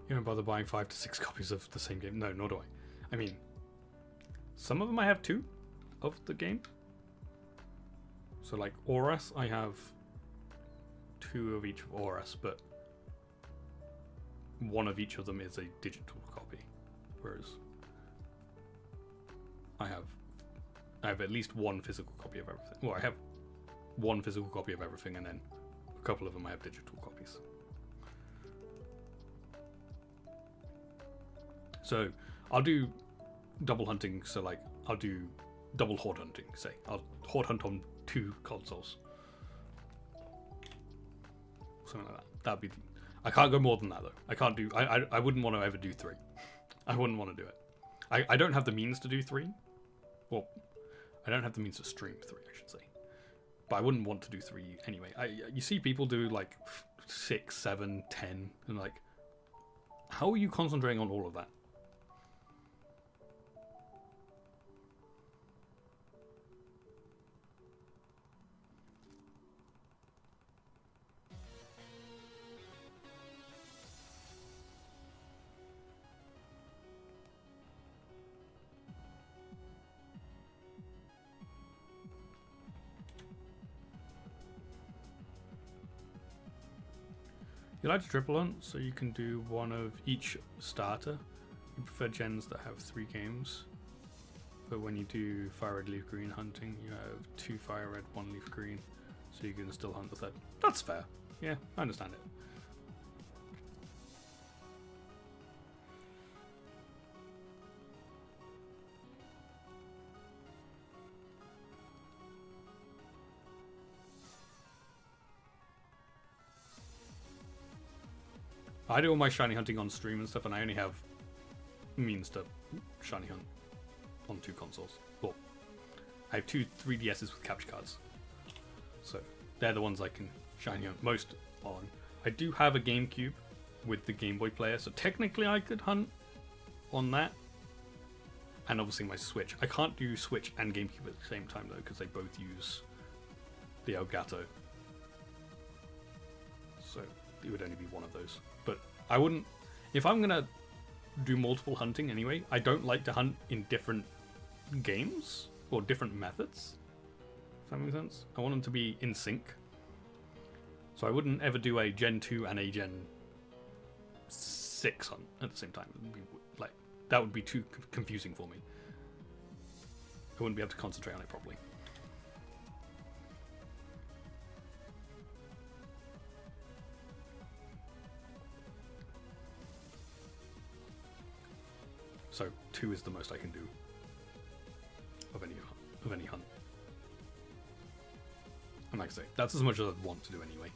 You don't bother buying 5 to 6 copies of the same game? No, nor do I. I mean, some of them I have 2 of the game. So like Auras, I have 2 of each of Auras, but one of each of them is a digital copy. Whereas I have at least one physical copy of everything. Well, I have one physical copy of everything, and then a couple of them I have digital copies. So I'll do double hunting, so like I'll do double horde hunting, say. I'll horde hunt on 2 consoles. Something like that. That'd be I can't go more than that though. I can't do I wouldn't want to ever do 3. I wouldn't want to do it. I don't have the means to do 3. Well, I don't have the means to stream 3, I should say. But I wouldn't want to do 3 anyway. You see people do like 6, 7, 10, and like, how are you concentrating on all of that? You like to triple hunt, so you can do one of each starter. You prefer gens that have 3 games. But when you do fire red, leaf green hunting, you have 2 fire red, 1 leaf green. So you can still hunt the 3rd. That's fair. Yeah, I understand it. I do all my shiny hunting on stream and stuff, and I only have means to shiny hunt on 2 consoles. Well, I have 2 3DSs with capture cards, So they're the ones I can shine you most on. I do have a GameCube with the Game Boy player, so technically I could hunt on that. And obviously my Switch. I can't do Switch and GameCube at the same time though, because they both use the Elgato. So it would only be one of those. But I wouldn't... If I'm going to do multiple hunting anyway, I don't like to hunt in different games or different methods. If that makes sense. I want them to be in sync. So I wouldn't ever do a Gen 2 and a Gen 6 hunt at the same time. It would be, like, that would be too confusing for me. I wouldn't be able to concentrate on it properly. So 2 is the most I can do of any hunt. And like I say, that's as much as I'd want to do anyway.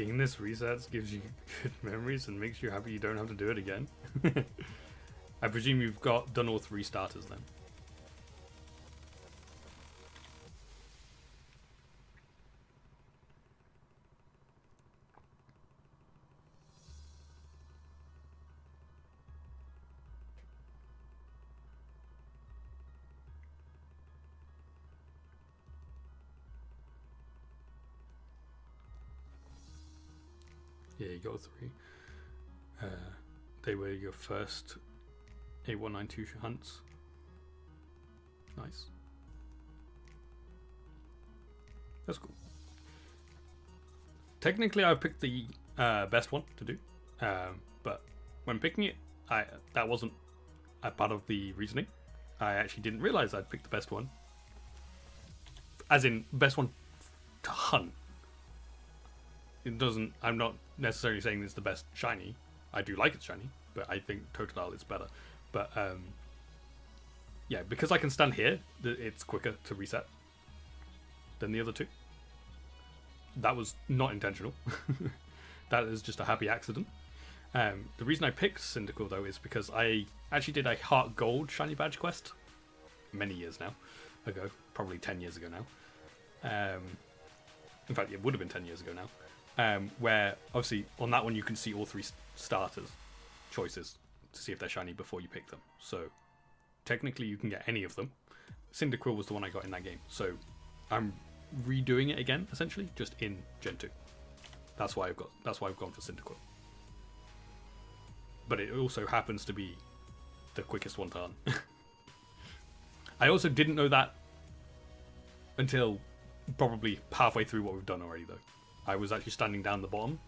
seeing this resets gives you good memories and makes you happy you don't have to do it again. I presume you've done all 3 starters then. Yeah, you got 3. They were your first 8192 hunts. Nice. That's cool. Technically, I picked the best one to do, but when picking it, that wasn't a part of the reasoning. I actually didn't realize I'd picked the best one, as in best one to hunt. It doesn't. I'm not necessarily saying it's the best shiny. I do like it shiny, but I think Totodile is better. But yeah, because I can stand here, it's quicker to reset than the other 2. That was not intentional. That is just a happy accident. The reason I picked Cyndaquil though is because I actually did a Heart Gold shiny badge quest many years now ago, probably 10 years ago now. In fact, it would have been 10 years ago now. Where obviously on that one you can see all 3 starters choices to see if they're shiny before you pick them. So technically you can get any of them. Cyndaquil was the one I got in that game, so I'm redoing it again essentially, just in Gen 2. That's why I've gone for Cyndaquil. But it also happens to be the quickest one to hunt. I also didn't know that until probably halfway through what we've done already though. I was actually standing down the bottom.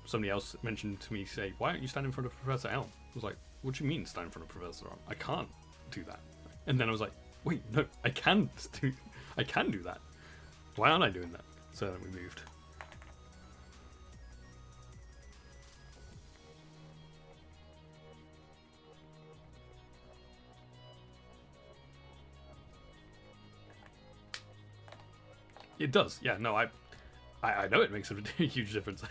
Somebody else mentioned to me, say, why aren't you standing in front of Professor Elm? I was like, what do you mean stand in front of Professor Elm? I can't do that. And then I was like, wait, no, I can do that. Why aren't I doing that? So then we moved. It does, yeah, no, I know it makes a huge difference.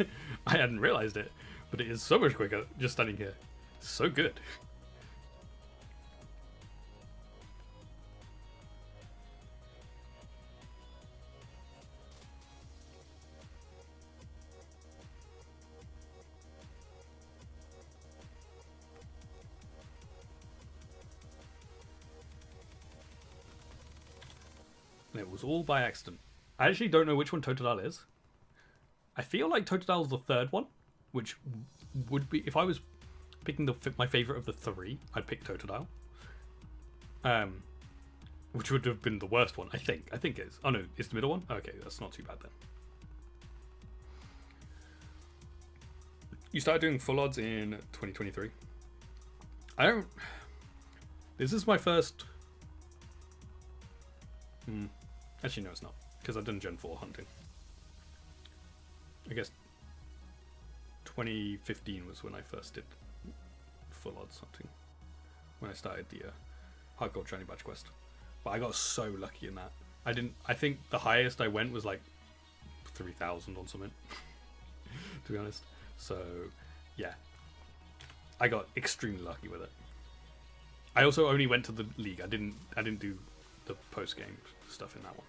I hadn't realized it, but it is so much quicker just standing here. So good. And it was all by accident. I actually don't know which one Totodile is. I feel like Totodile's the 3rd one, which would be, if I was picking my favorite of the 3, I'd pick Totodile. Which would have been the worst one, I think. I think it is. Oh no, it's the middle one? Okay, that's not too bad then. You started doing full odds in 2023. This is my first... Actually, no, it's not. Because I've done Gen 4 hunting. I guess 2015 was when I first did full odds hunting. When I started the Heart Gold Shiny Badge quest. But I got so lucky in that. I think the highest I went was like 3,000 on something. To be honest. So, yeah. I got extremely lucky with it. I also only went to the league. I didn't do the post-game stuff in that one.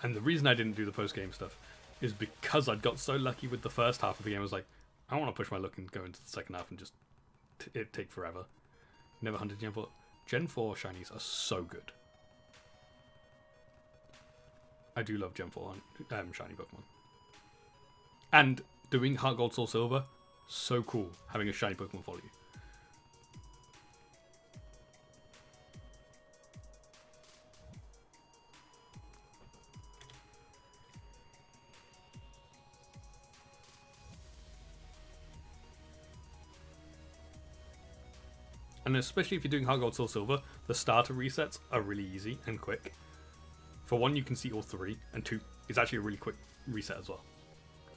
And the reason I didn't do the post-game stuff is because I'd got so lucky with the first half of the game. I was like, I want to push my luck and go into the second half and just it take forever. Never hunted Gen 4. Gen 4 shinies are so good. I do love Gen 4 shiny Pokemon. And doing Heart Gold Soul Silver, so cool having a shiny Pokemon follow you. And especially if you're doing Heart Gold Soul Silver, the starter resets are really easy and quick. For one, you can see all 3, and 2, it's actually a really quick reset as well.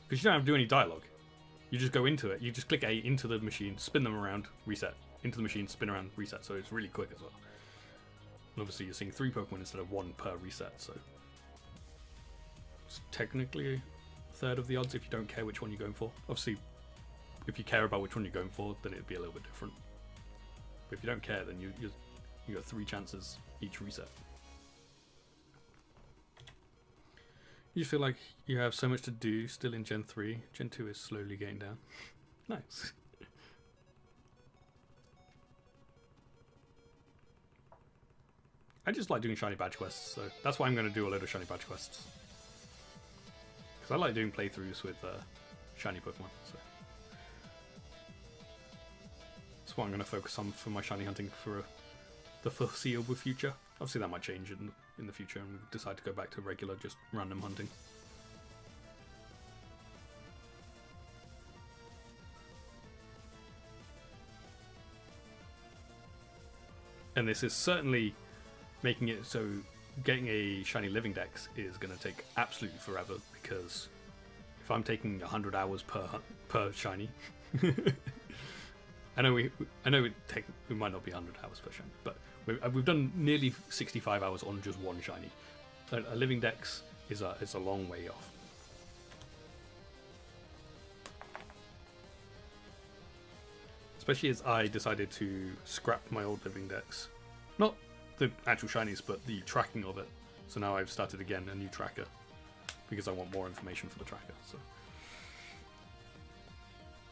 Because you don't have to do any dialogue. You just go into it, you just click A into the machine, spin them around, reset. Into the machine, spin around, reset. So it's really quick as well. And obviously you're seeing 3 Pokemon instead of 1 per reset, so it's technically a third of the odds if you don't care which one you're going for. Obviously, if you care about which one you're going for, then it'd be a little bit different. But if you don't care, then you got 3 chances each reset. You feel like you have so much to do still in Gen 3. Gen 2 is slowly getting down. Nice. I just like doing shiny badge quests, so that's why I'm going to do a load of shiny badge quests. Because I like doing playthroughs with shiny Pokemon. So that's what I'm going to focus on for my shiny hunting for the foreseeable future. Obviously that might change in the future and we decide to go back to regular, just random hunting. And this is certainly making it so getting a shiny living dex is going to take absolutely forever, because if I'm taking 100 hours per shiny, I know it might not be 100 hours per shiny, but we've done nearly 65 hours on just one shiny. A living dex is a long way off. Especially as I decided to scrap my old living dex. Not the actual shinies, but the tracking of it. So now I've started again a new tracker, because I want more information for the tracker. So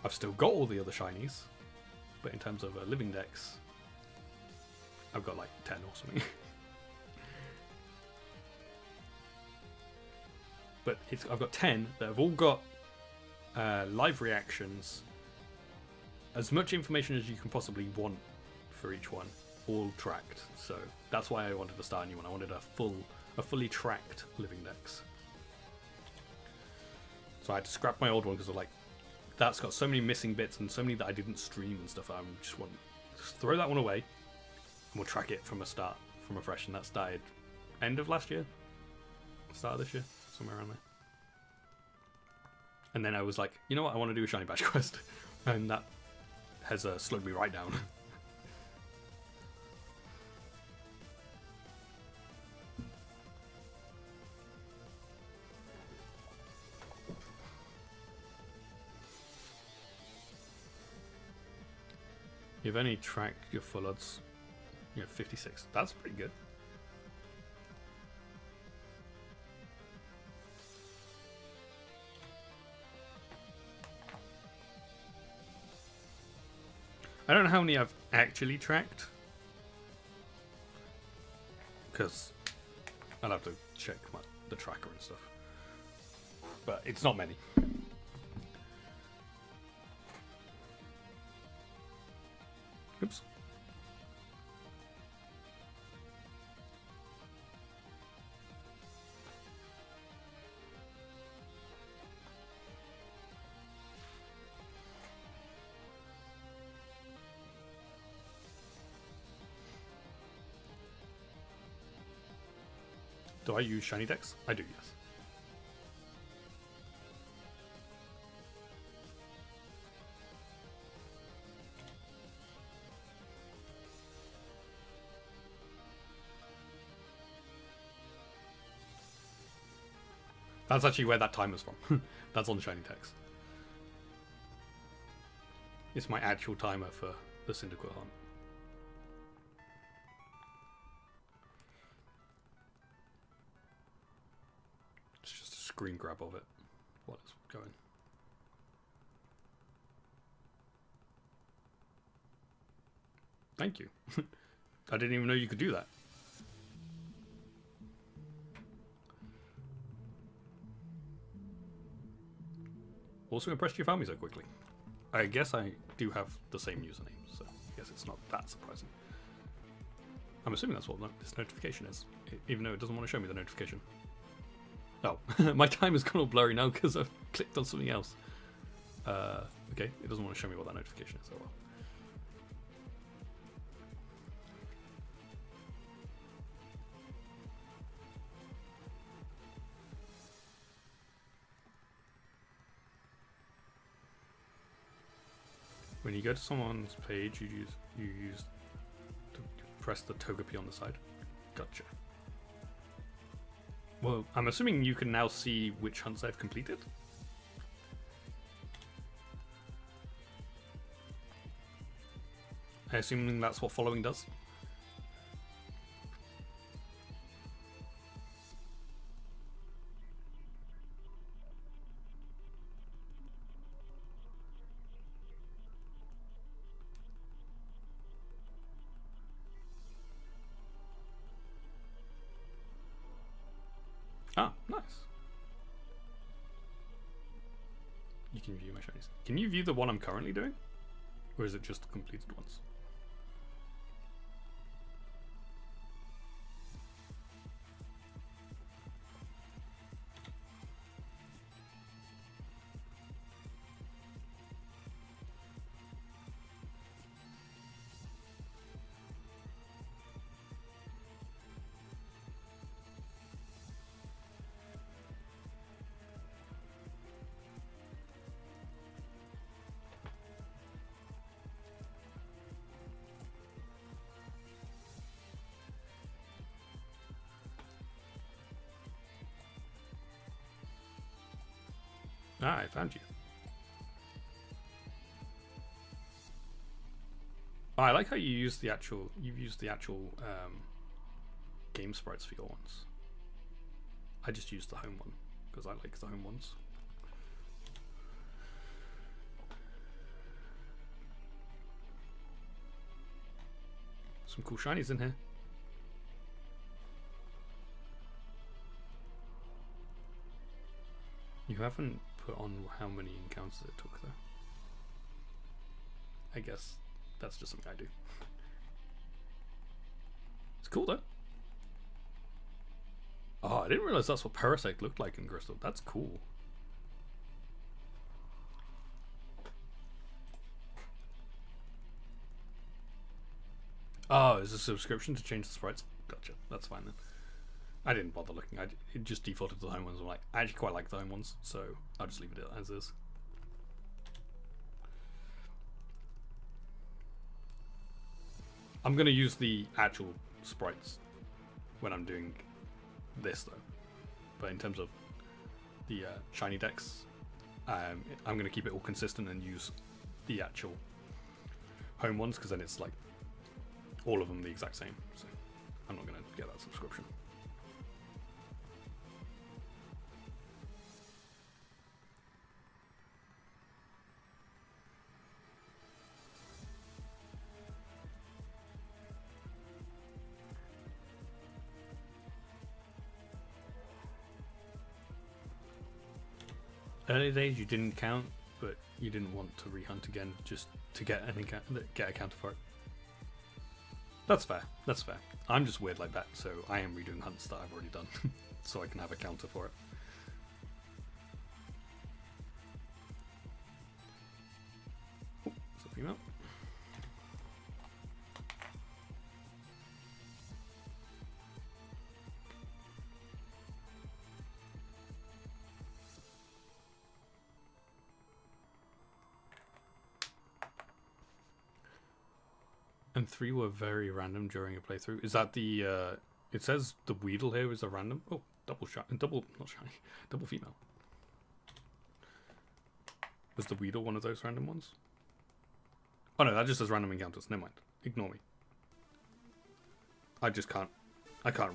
I've still got all the other shinies, but in terms of a living dex, I've got like 10 or something. But I've got 10 that have all got live reactions, as much information as you can possibly want for each one, all tracked. So that's why I wanted to start a new one. I wanted a fully tracked living dex. So I had to scrap my old one because that's got so many missing bits and so many that I didn't stream and stuff. I just throw that one away, and we'll track it from a fresh. And that started end of last year, start of this year, somewhere around there. And then I was like, you know what, I want to do a shiny badge quest, and that has slowed me right down. You've only tracked your full odds. You have 56. That's pretty good. I don't know how many I've actually tracked, because I'll have to check the tracker and stuff. But it's not many. Oops. Do I use shiny dex? I do, yes. That's actually where that timer's from. That's on shiny dex. It's my actual timer for the Cyndaquil hunt. It's just a screen grab of it while it's going. Thank you. I didn't even know you could do that. Also impressed you found me so quickly. I guess I do have the same username, so I guess it's not that surprising. I'm assuming that's what this notification is, even though it doesn't want to show me the notification. Oh, my timer's gone all blurry now because I've clicked on something else. Okay, it doesn't want to show me what that notification is. Oh well. When you go to someone's page, you use to press the Togepi on the side. Gotcha. Well, I'm assuming you can now see which hunts I've completed. I assume that's what following does. Ah, nice. You can view my shinies. Can you view the one I'm currently doing? Or is it just the completed ones? Ah, I found you. Oh, I like how you use the actual. You've used the actual game sprites for your ones. I just used the home one because I like the home ones. Some cool shinies in here. You haven't put on how many encounters it took though. I guess that's just something I do. It's cool though. Oh, I didn't realize that's what Parasect looked like in Crystal. That's cool. Oh, is a subscription to change the sprites? Gotcha. That's fine then. I didn't bother looking. It just defaulted to the home ones. I'm like, I actually quite like the home ones, so I'll just leave it as is. I'm going to use the actual sprites when I'm doing this, though. But in terms of the shiny decks, I'm going to keep it all consistent and use the actual home ones, because then it's like all of them the exact same. So I'm not going to get that subscription. Early days you didn't count, but you didn't want to rehunt again just to get a counter for it. That's fair. That's fair. I'm just weird like that, so I am redoing hunts that I've already done, so I can have a counter for it. Oh, it's a female. And 3 were very random during a playthrough. Is that the? It says the Weedle here is a random. Oh, double female. Was the Weedle one of those random ones? Oh no, that just says random encounters. Never mind. Ignore me. I can't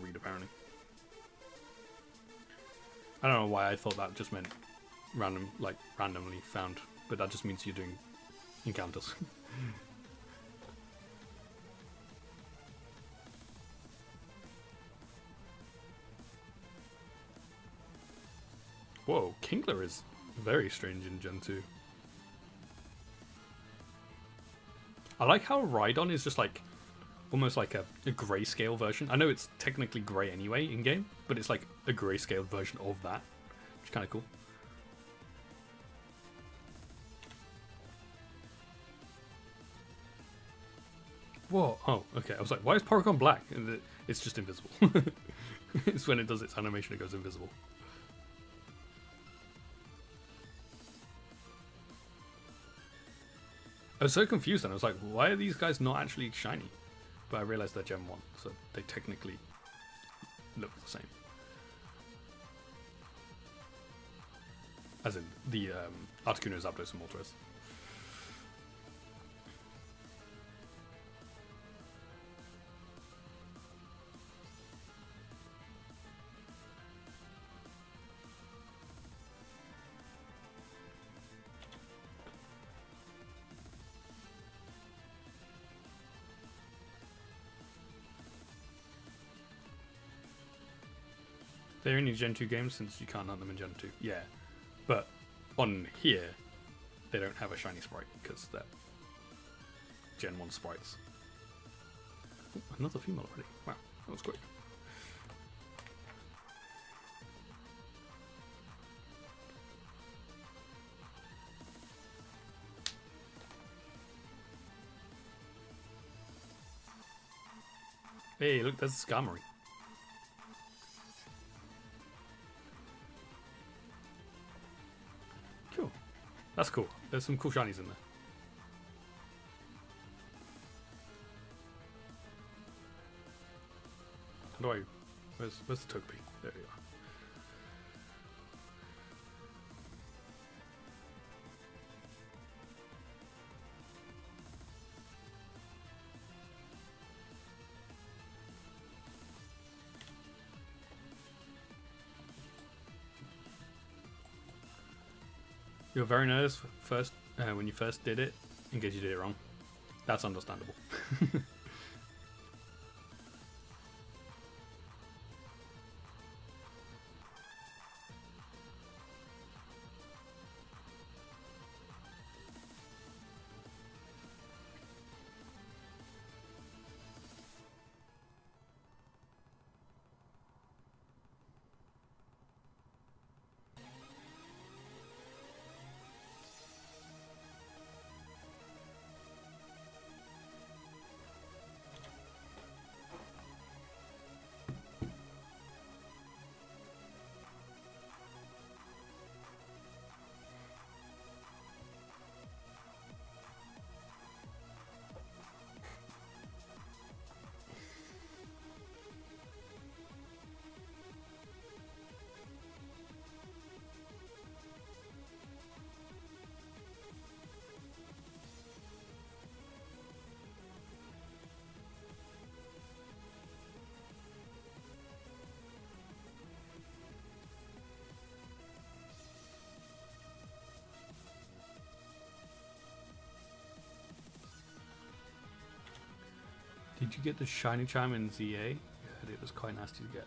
read apparently. I don't know why I thought that just meant random, like randomly found, but that just means you're doing encounters. Whoa, Kingler is very strange in Gen 2. I like how Rhydon is just like almost like a grayscale version. I know it's technically grey anyway in game, but it's like a grayscale version of that, which is kind of cool. Whoa, oh, okay. I was like, why is Porygon black? And it's just invisible. It's when it does its animation, it goes invisible. I was so confused and I was like, why are these guys not actually shiny? But I realized they're Gen 1, so they technically look the same. As in the Articuno, Zapdos, and Moltres. They're only Gen 2 games since you can't hunt them in Gen 2. Yeah. But on here, they don't have a shiny sprite because they're Gen 1 sprites. Ooh, another female already. Wow, that was quick. Hey, look, there's a Skarmory. Cool. That's cool. There's some cool shinies in there. How do I... Where's the Togepi? There we are. You're very nervous first when you first did it, in case you did it wrong. That's understandable. Did you get the shiny charm in ZA? I heard it was quite nasty to get.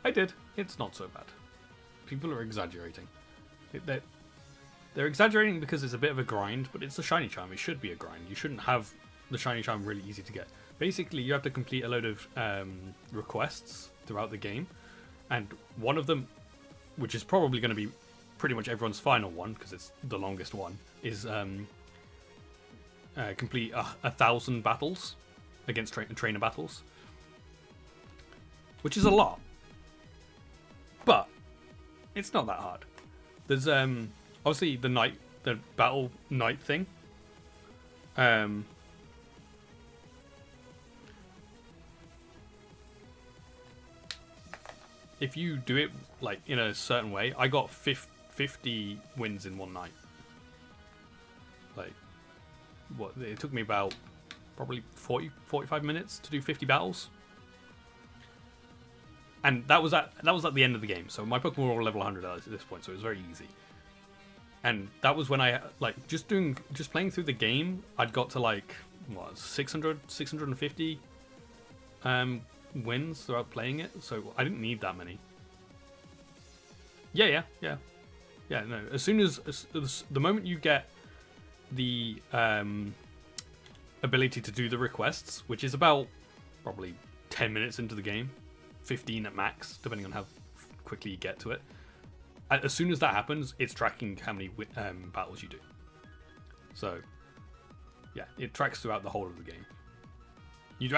I did. It's not so bad. People are exaggerating. They're exaggerating because it's a bit of a grind, but it's a shiny charm. It should be a grind. You shouldn't have the shiny charm really easy to get. Basically, you have to complete a load of requests throughout the game, and one of them, which is probably going to be pretty much everyone's final one because it's the longest one, is complete 1,000 battles against trainer battles, which is a lot, but it's not that hard. There's obviously the battle night thing. If you do it like in a certain way, I got 50 wins in one night. Like, what? It took me about probably 45 minutes to do 50 battles, and that was at the end of the game. So my Pokemon were all level 100 at this point, so it was very easy. And that was when I just playing through the game. I'd got to like what 650 wins throughout playing it, so I didn't need that many. Yeah. No, as soon as the moment you get the ability to do the requests, which is about probably 10 minutes into the game, 15 at max, depending on how quickly you get to it. As soon as that happens, it's tracking how many battles you do. So, yeah, it tracks throughout the whole of the game. You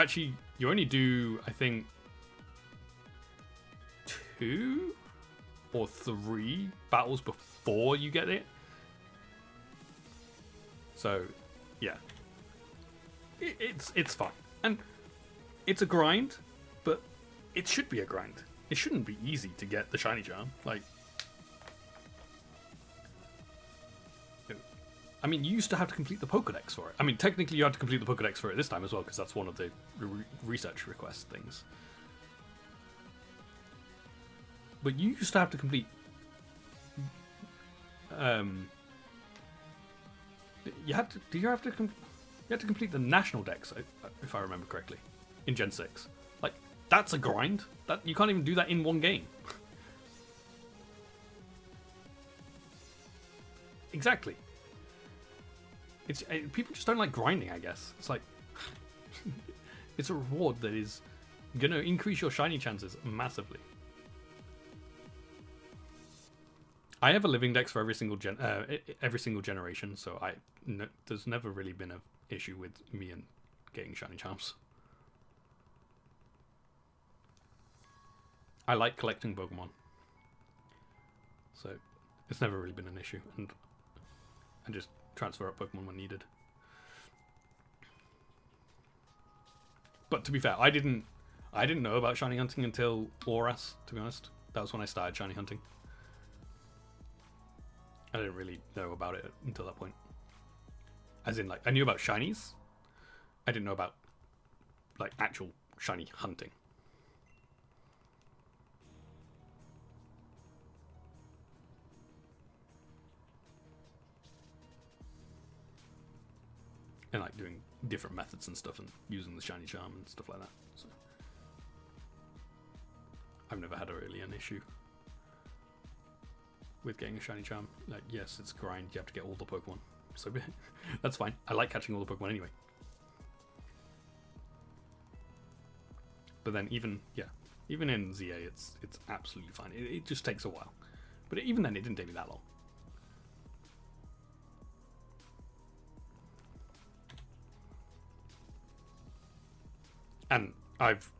only do, I think, 2 or 3 battles before you get it. So, yeah. It's fun. And it's a grind, but it should be a grind. it shouldn't be easy to get the shiny charm. Like, I mean, you used to have to complete the Pokédex for it. I mean, technically you had to complete the Pokédex for it this time as well, because that's one of the research request things. But you used to have to complete... you had to complete the national dex, if I remember correctly, in Gen 6. Like, that's a grind. That you can't even do that in one game. Exactly. It's people just don't like grinding, I guess. It's like it's a reward that is gonna increase your shiny chances massively. I have a living dex for every single generation, so there's never really been an issue with me and getting shiny charms. I like collecting Pokemon, so it's never really been an issue, and I just transfer up Pokemon when needed. But to be fair, I didn't know about shiny hunting until Oras, to be honest. That was when I started shiny hunting. I didn't really know about it until that point. As in, like, I knew about shinies. I didn't know about, like, actual shiny hunting. And, like, doing different methods and stuff and using the shiny charm and stuff like that. So I've never had really an issue with getting a shiny charm. Like, yes, it's grind. You have to get all the Pokemon. So that's fine. I like catching all the Pokemon anyway. But then even in ZA, it's absolutely fine. It just takes a while. But even then, it didn't take me that long. And I've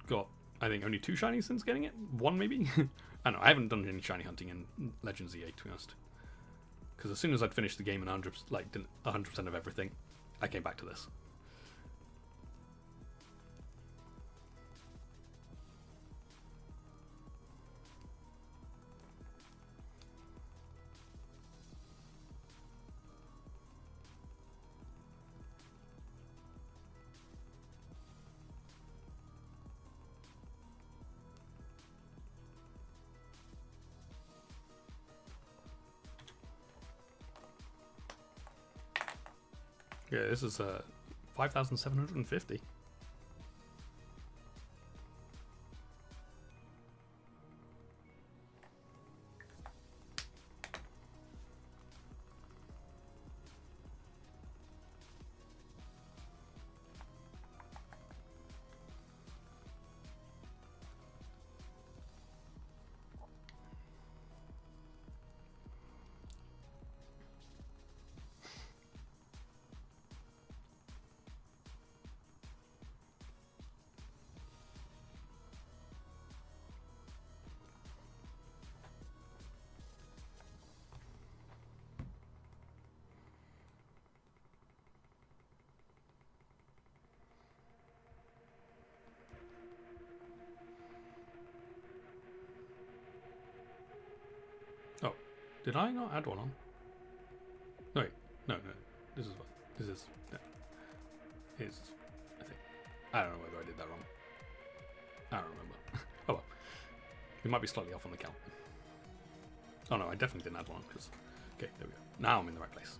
got, I think, only 2 shinies since getting it. 1 maybe. I don't know. I haven't done any shiny hunting in Legends ZA, to be honest. Because as soon as I'd finished the game and 100% of everything, I came back to this. Yeah, this is 5,750. Oh, did I not add one on? No, wait, no. This is what this is. I think. I don't know whether I did that wrong. I don't remember. Oh well, we might be slightly off on the count. Oh no, I definitely didn't add one because. Okay, there we go. Now I'm in the right place.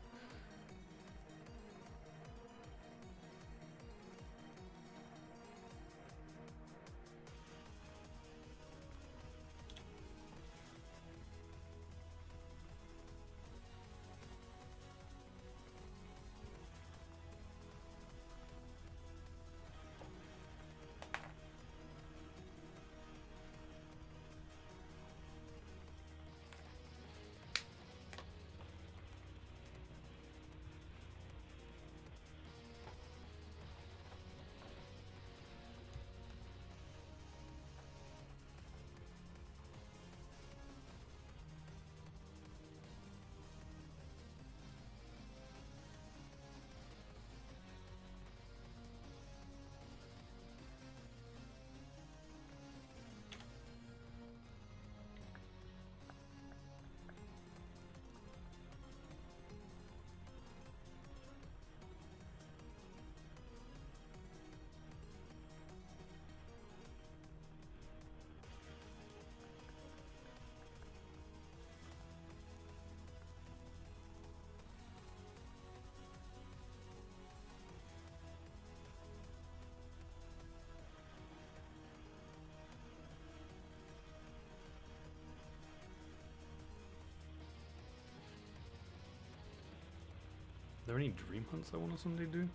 there any dream hunts I want to someday do?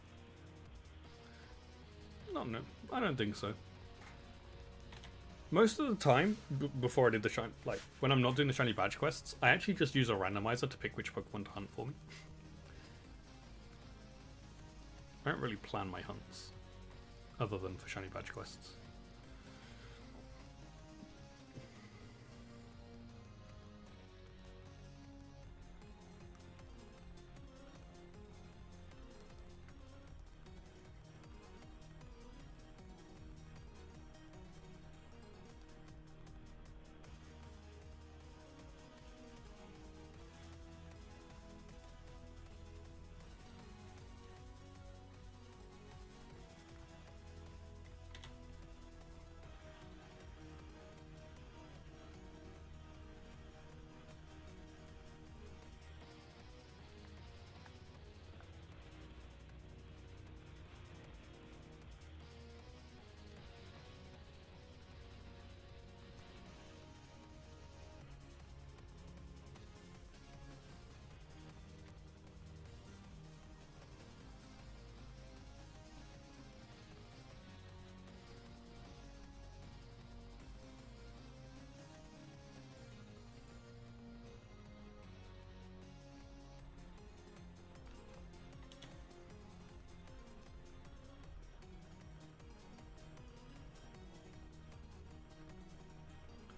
No, I don't think so. Most of the time, before I did the shiny, like when I'm not doing the shiny badge quests, I actually just use a randomizer to pick which Pokemon to hunt for me. I don't really plan my hunts, other than for shiny badge quests.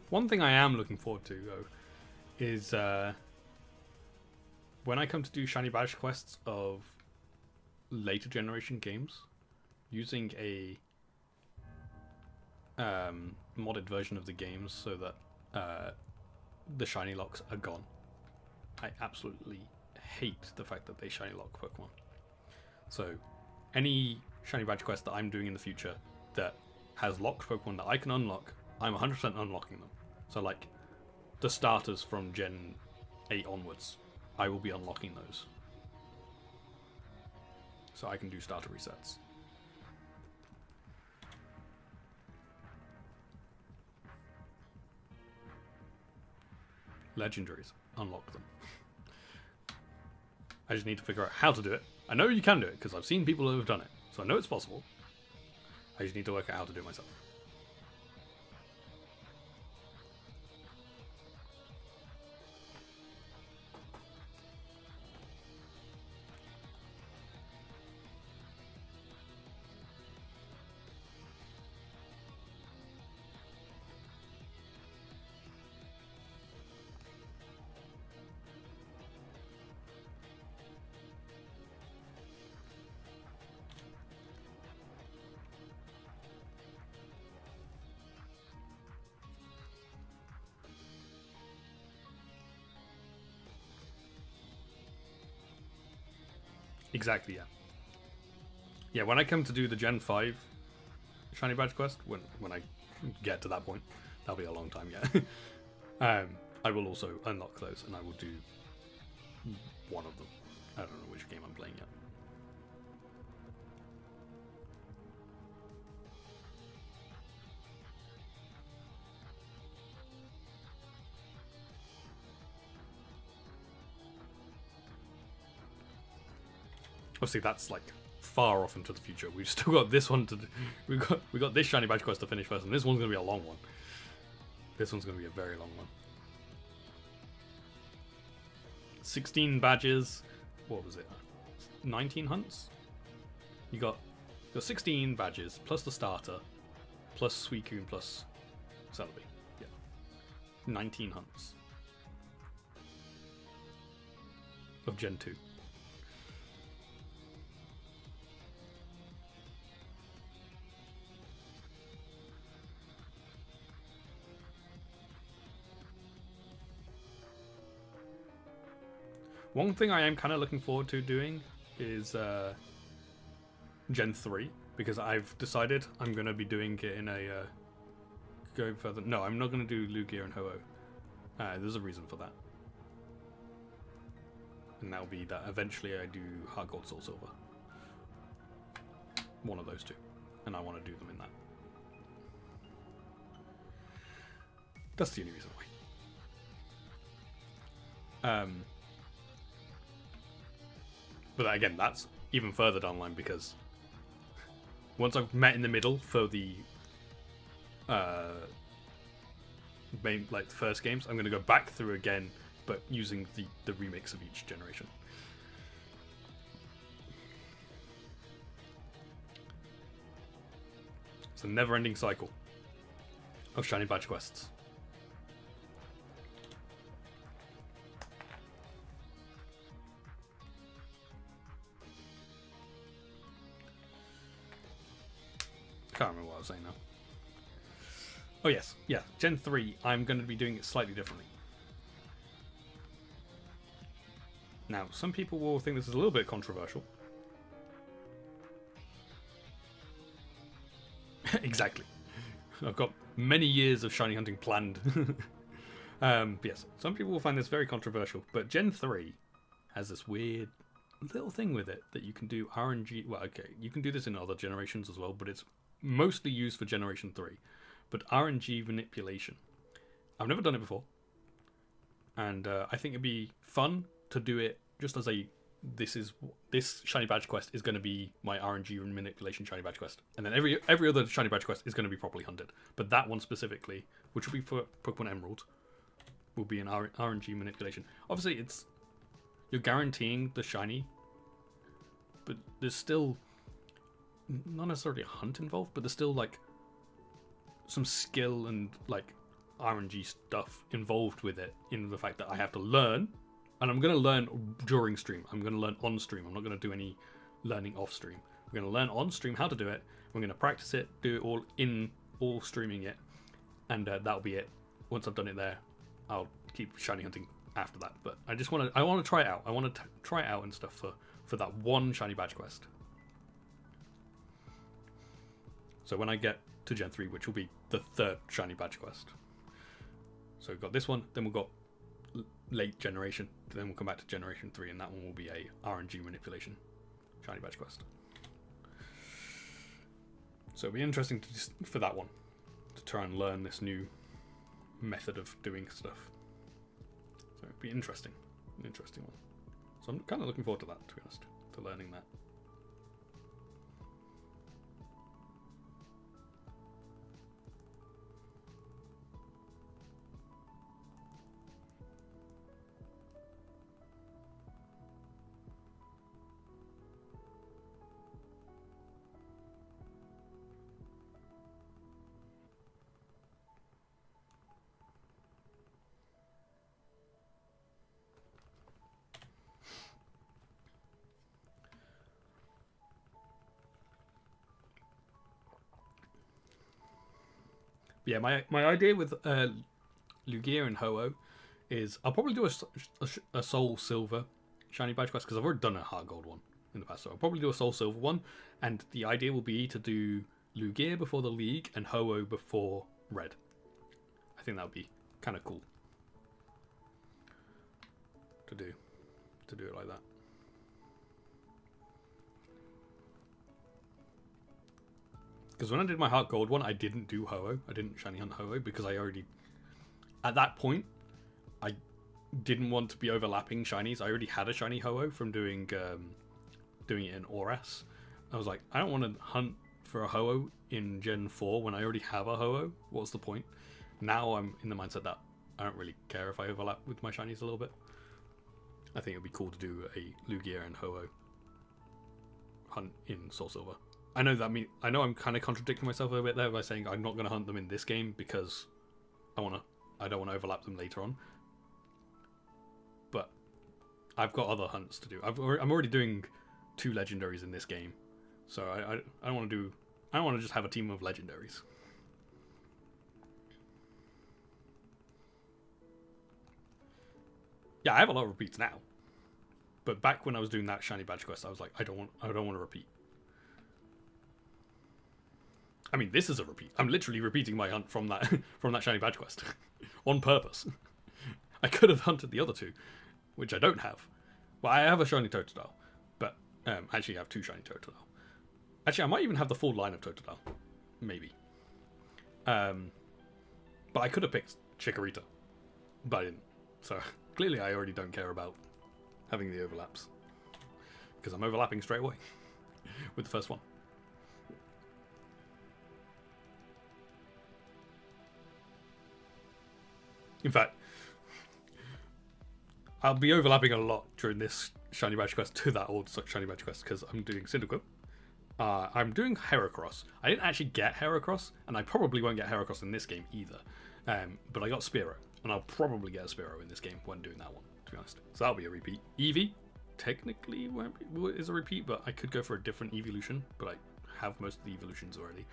One thing I am looking forward to, though, is when I come to do shiny badge quests of later generation games, using a modded version of the games so that the shiny locks are gone. I absolutely hate the fact that they shiny lock Pokemon. So any shiny badge quest that I'm doing in the future that has locked Pokemon that I can unlock, I'm 100% unlocking them. So like the starters from Gen 8 onwards, I will be unlocking those. So I can do starter resets. Legendaries, unlock them. I just need to figure out how to do it. I know you can do it because I've seen people who have done it, so I know it's possible. I just need to work out how to do it myself. Exactly, yeah. Yeah, when I come to do the Gen 5 shiny badge quest, when I get to that point, that'll be a long time yet. I will also unlock those, and I will do one of them. I don't know which game I'm playing yet. Obviously, that's like far off into the future. We've still got this one to do. We got this shiny badge quest to finish first, and this one's gonna be a long one. This one's gonna be a very long one. 16 badges. What was it? 19 hunts. You got 16 badges plus the starter, plus Suicune, plus Celebi. Yeah, 19 hunts of Gen 2. One thing I am kind of looking forward to doing is Gen 3, because I've decided I'm going to be doing it in a... going further... No, I'm not going to do Lugia and Ho-Oh. There's a reason for that. And that'll be that eventually I do Heart Gold, Soul Silver. One of those two. And I want to do them in that. That's the only reason why. But again, that's even further down the line because once I've met in the middle for the main, like the first games, I'm going to go back through again, but using the remix of each generation. It's a never-ending cycle of shiny badge quests. Can't remember what I was saying now. Oh yes, yeah, Gen 3, I'm going to be doing it slightly differently. Now, some people will think this is a little bit controversial. Exactly. I've got many years of shiny hunting planned. Yes, some people will find this very controversial, but Gen 3 has this weird little thing with it that you can do RNG. Well, okay, you can do this in other generations as well, but it's mostly used for Generation 3. But RNG manipulation. I've never done it before. And I think it'd be fun to do it just as a... This shiny badge quest is going to be my RNG manipulation shiny badge quest. And then every other shiny badge quest is going to be properly hunted. But that one specifically, which will be for Pokemon Emerald, will be an RNG manipulation. Obviously, you're guaranteeing the shiny, but there's still not necessarily a hunt involved, but there's still like some skill and like RNG stuff involved with it, in the fact that I have to learn, and I'm going to learn during stream. I'm going to learn on stream. I'm not going to do any learning off stream. We're going to learn on stream how to do it. We're going to practice it, do it all streaming it, and that'll be it. Once I've done it there, I'll keep shiny hunting after that. But I want to try it out. I want to try it out and stuff for that one shiny badge quest. So when I get to Gen 3, which will be the third shiny badge quest. So we've got this one, then we've got late generation, then we'll come back to Generation 3, and that one will be a RNG manipulation shiny badge quest. So it'll be interesting for that one to try and learn this new method of doing stuff. So it'd be an interesting one. So I'm kind of looking forward to that, to be honest, to learning that. Yeah, my idea with Lugia and Ho-Oh is I'll probably do a Soul Silver shiny badge quest, because I've already done a Heart Gold one in the past, so I'll probably do a Soul Silver one, and the idea will be to do Lugia before the League and Ho-Oh before Red. I think that would be kind of cool to do it like that. Because when I did my Heart Gold one, I didn't do Ho-Oh. I didn't shiny hunt Ho-Oh because I already... At that point, I didn't want to be overlapping shinies. I already had a shiny Ho-Oh from doing it in Oras. I was like, I don't want to hunt for a Ho-Oh in Gen 4 when I already have a Ho-Oh. What's the point? Now I'm in the mindset that I don't really care if I overlap with my shinies a little bit. I think it would be cool to do a Lugia and Ho-Oh hunt in Soul Silver. I know I'm kind of contradicting myself a little bit there by saying I'm not going to hunt them in this game because I don't want to overlap them later on. But I've got other hunts to do. I'm already doing 2 legendaries in this game, so I don't want to just have a team of legendaries. Yeah, I have a lot of repeats now, but back when I was doing that shiny badge quest, I was like, I don't want to repeat. I mean, this is a repeat. I'm literally repeating my hunt from that shiny badge quest on purpose. I could have hunted the other 2, which I don't have. Well, I have a shiny Totodile, but actually I have 2 shiny Totodile. Actually, I might even have the full line of Totodile, maybe. But I could have picked Chikorita, but I didn't. So clearly, I already don't care about having the overlaps. because I'm overlapping straight away with the first one. In fact, I'll be overlapping a lot during this Shiny Badge Quest to that old Shiny Badge Quest because I'm doing Cyndaquil. I'm doing Heracross. I didn't actually get Heracross, and I probably won't get Heracross in this game either. But I got Spearow, and I'll probably get a Spearow in this game when doing that one, to be honest. So that'll be a repeat. Eevee, technically is a repeat, but I could go for a different evolution, but I have most of the evolutions already.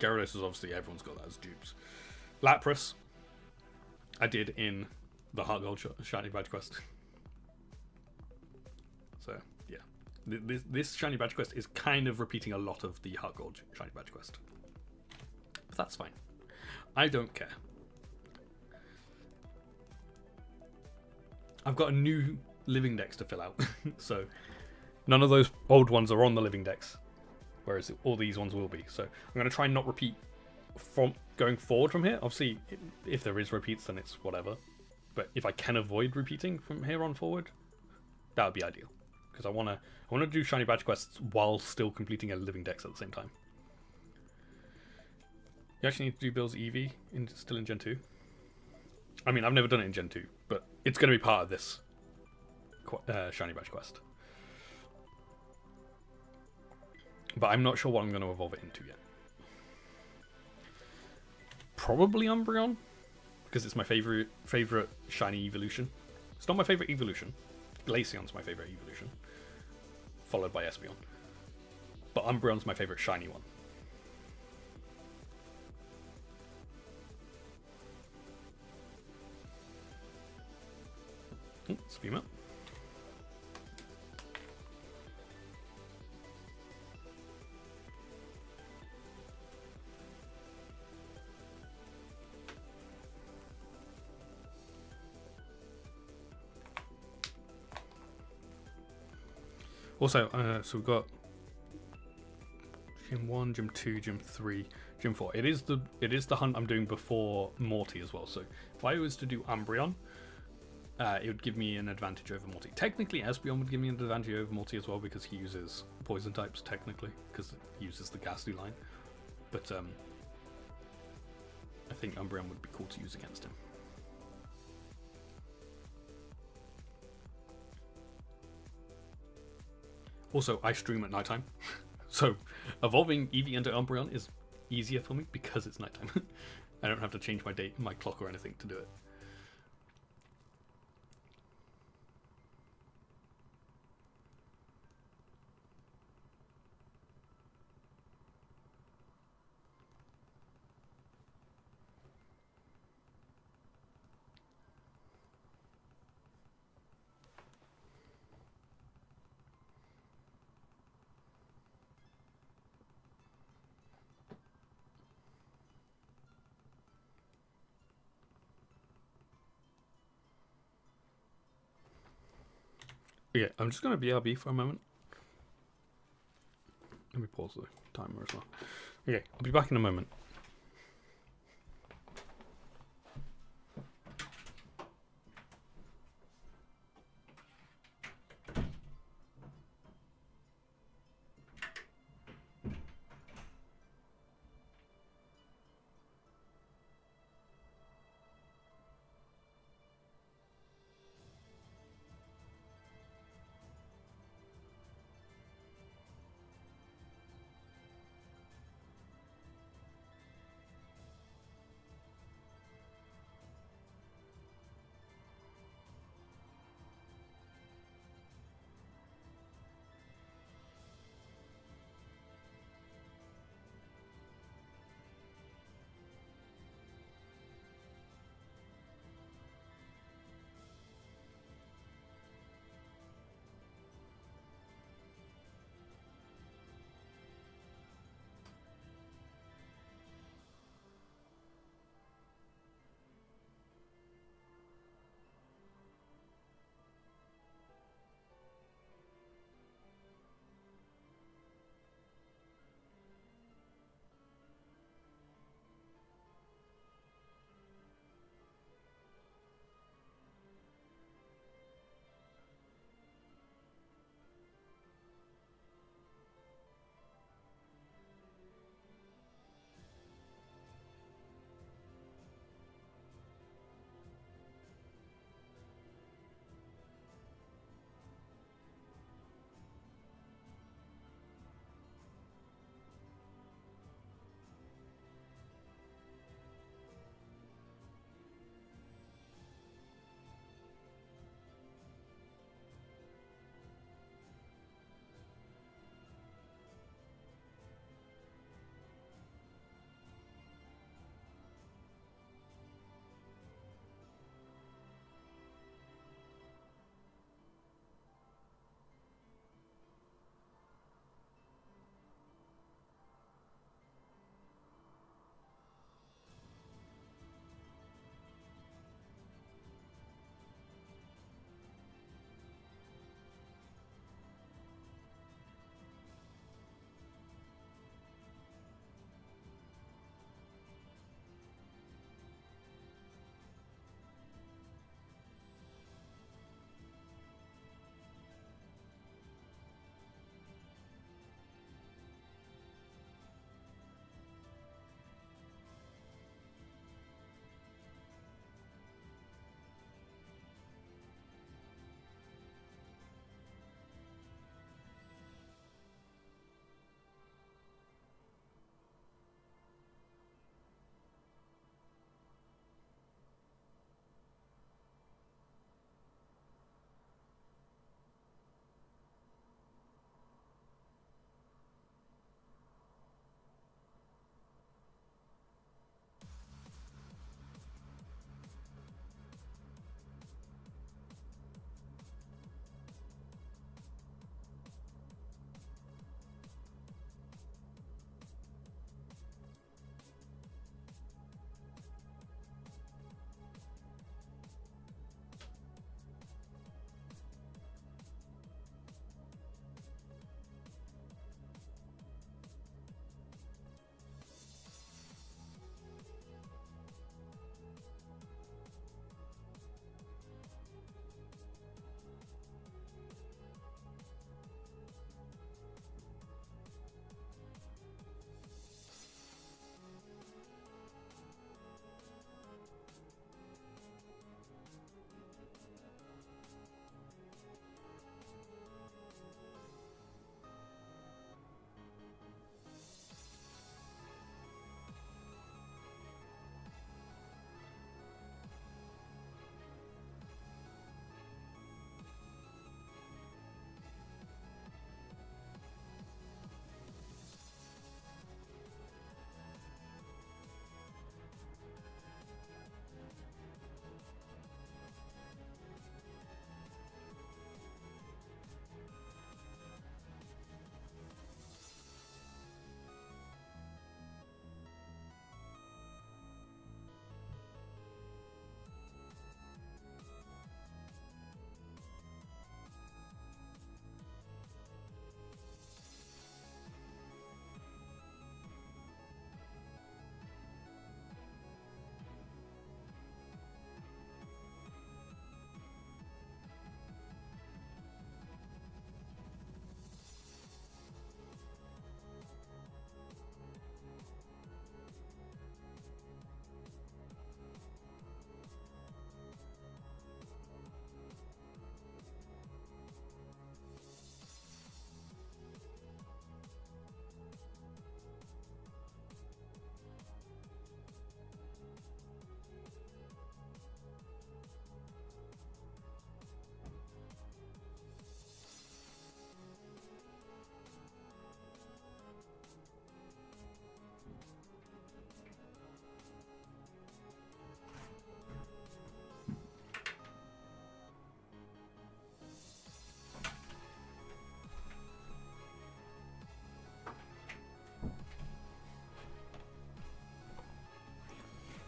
Gyarados is obviously, everyone's got that as dupes. Lapras, I did in the Heart Gold Shiny Badge Quest. So, yeah. This Shiny Badge Quest is kind of repeating a lot of the Heart Gold Shiny Badge Quest. But that's fine. I don't care. I've got a new living dex to fill out. So, none of those old ones are on the living dex. Whereas all these ones will be. So, I'm going to try and not repeat from going forward from here. Obviously, if there is repeats, then it's whatever. But if I can avoid repeating from here on forward, that would be ideal. Because I want to do Shiny Badge Quests while still completing a living dex at the same time. You actually need to do Bill's Eevee still in Gen 2. I mean, I've never done it in Gen 2, but it's going to be part of this Shiny Badge Quest. But I'm not sure what I'm going to evolve it into yet. Probably Umbreon, because it's my favorite shiny evolution. It's not my favorite evolution. Glaceon's my favorite evolution, followed by Espeon. But Umbreon's my favorite shiny one. Speed up. Also, so we've got Gym 1, Gym 2, Gym 3, Gym 4. It is the hunt I'm doing before Morty as well. So if I was to do Umbreon, it would give me an advantage over Morty. Technically, Espeon would give me an advantage over Morty as well because he uses poison types, technically, because he uses the Ghastly line. But I think Umbreon would be cool to use against him. Also, I stream at nighttime, so evolving Eevee into Umbreon is easier for me because it's nighttime. I don't have to change my clock or anything to do it. Okay, I'm just going to BRB for a moment. Let me pause the timer as well. Okay, I'll be back in a moment.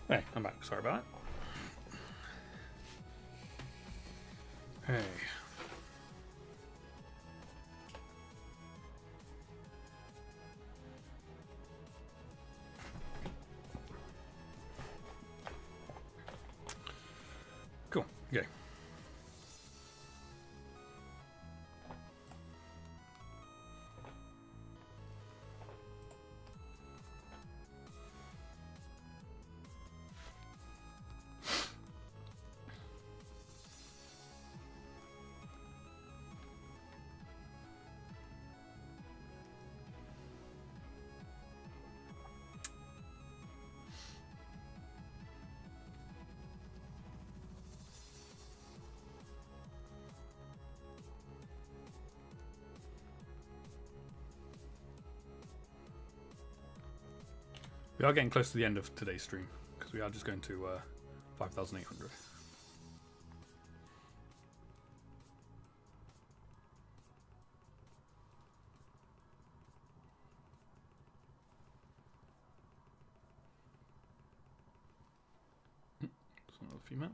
Hey, I'm back. Sorry about that. Hey. Cool. Okay. We are getting close to the end of today's stream because we are just going to 5,800. That's another female.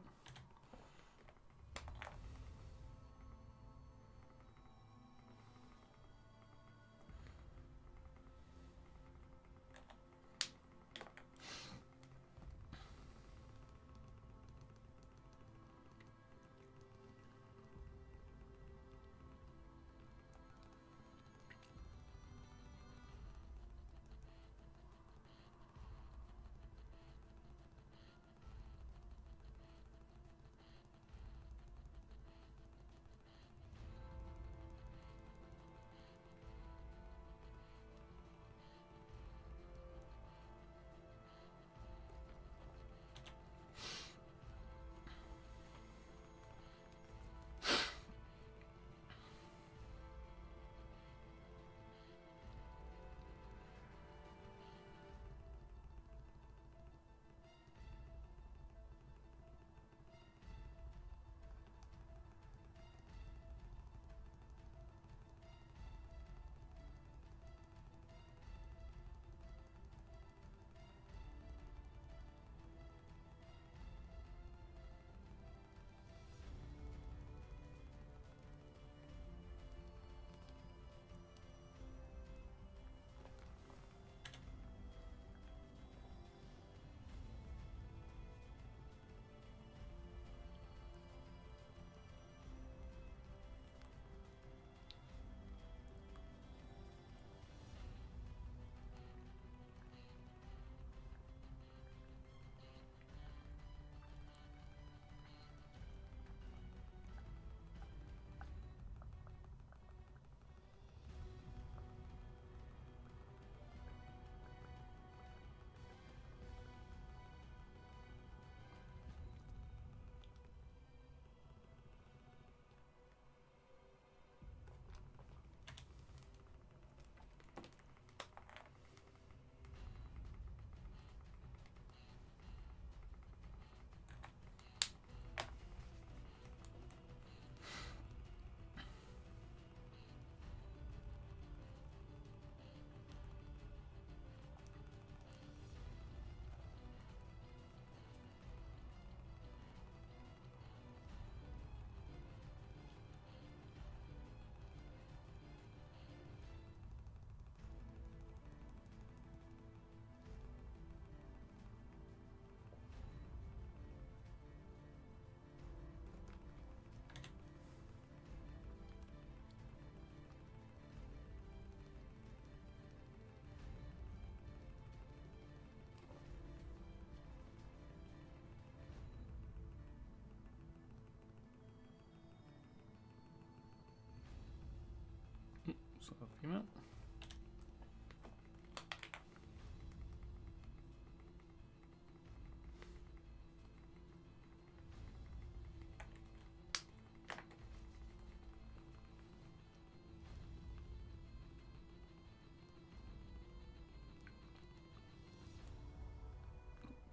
So female.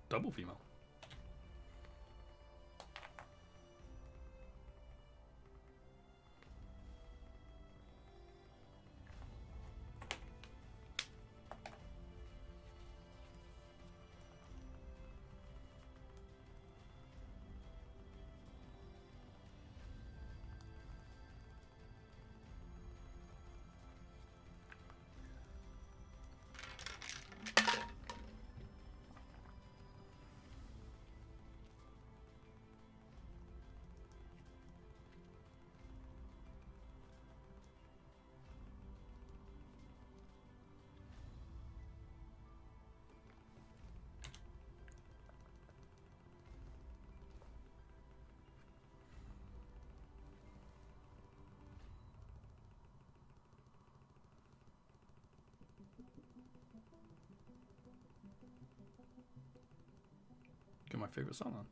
Double female. my favourite song on.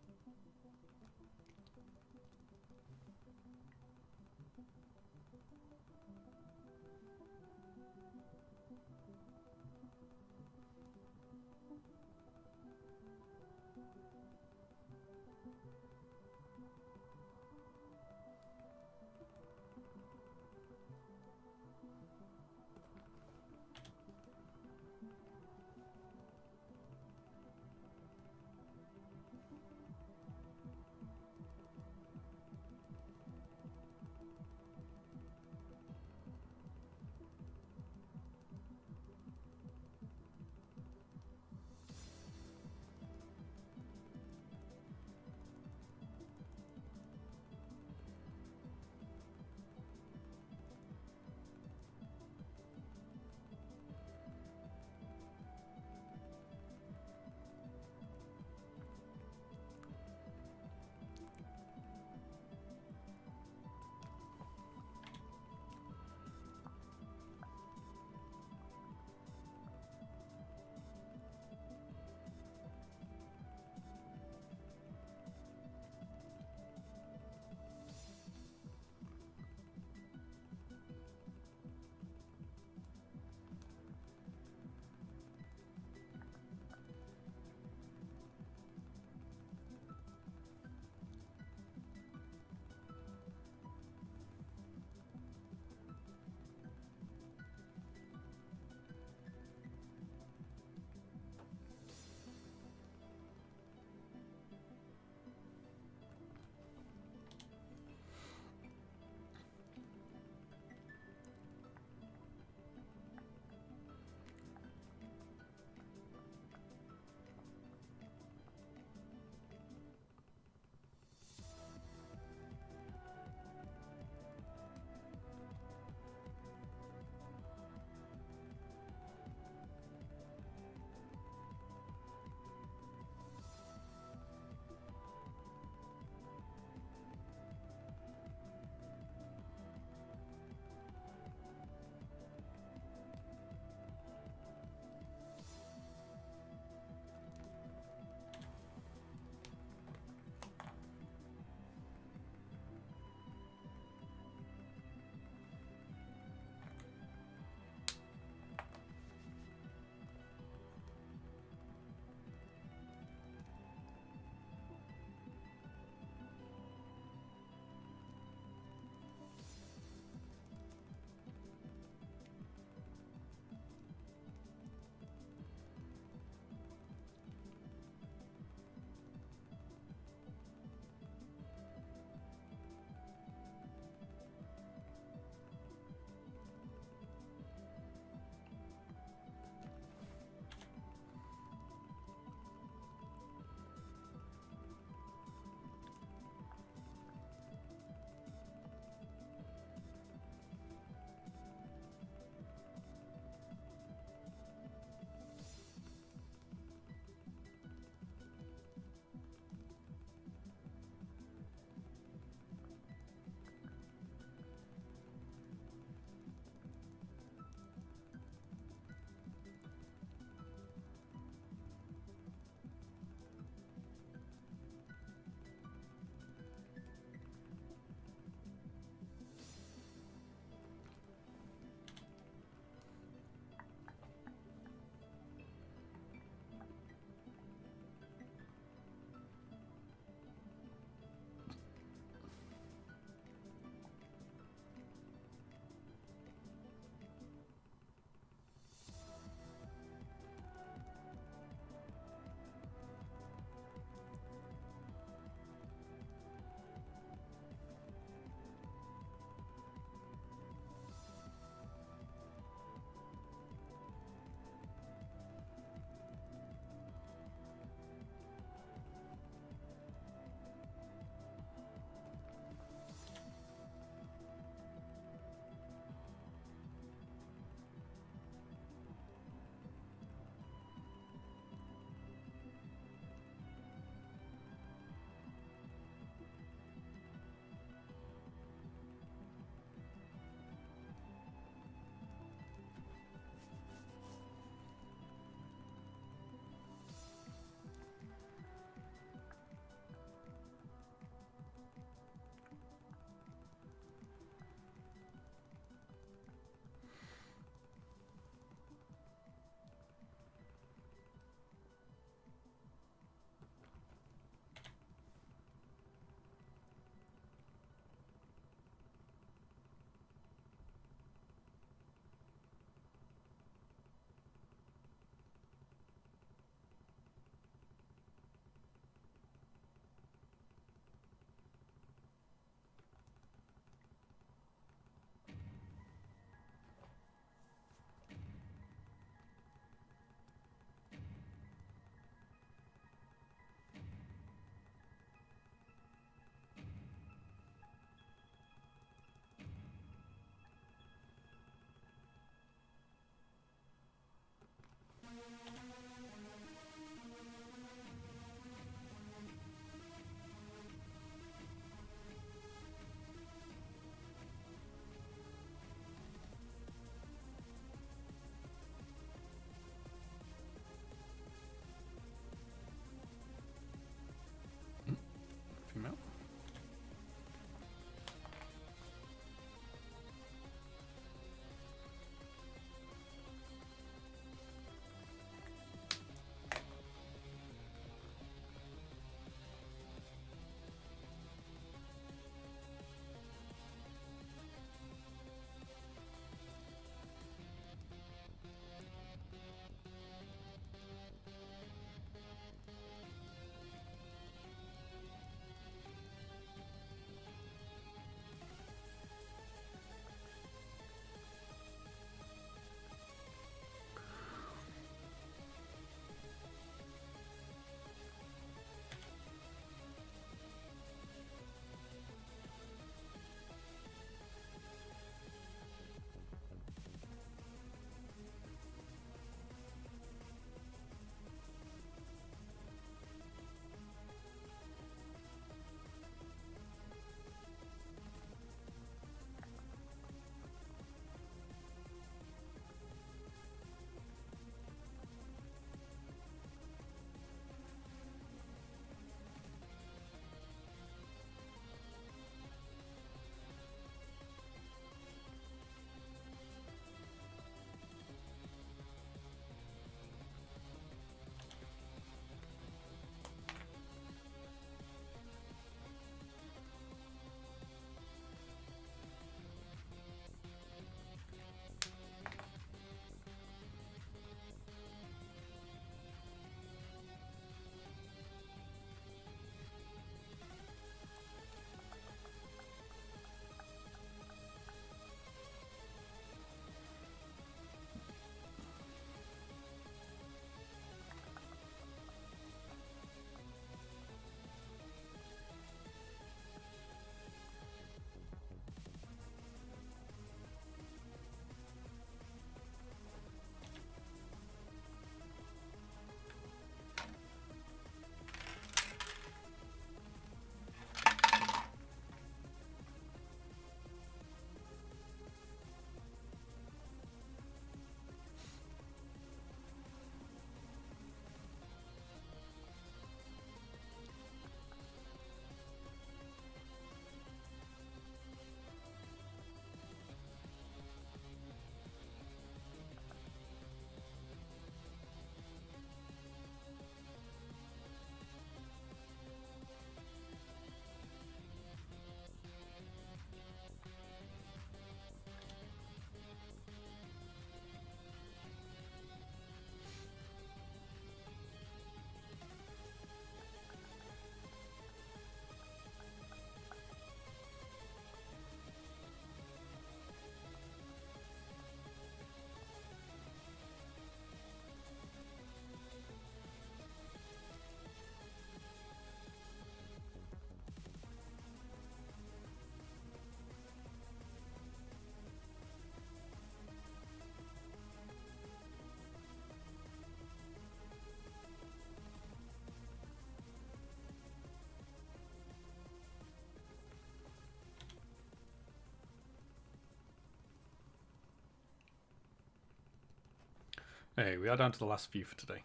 Hey, we are down to the last few for today.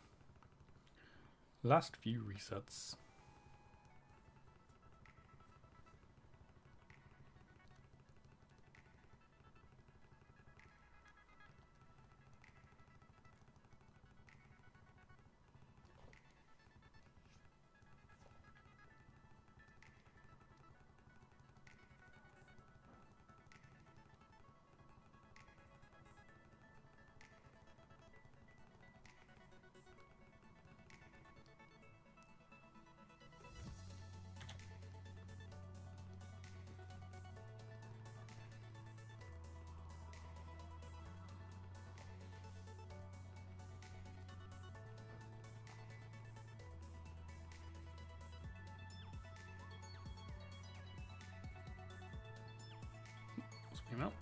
Last few resets. Out.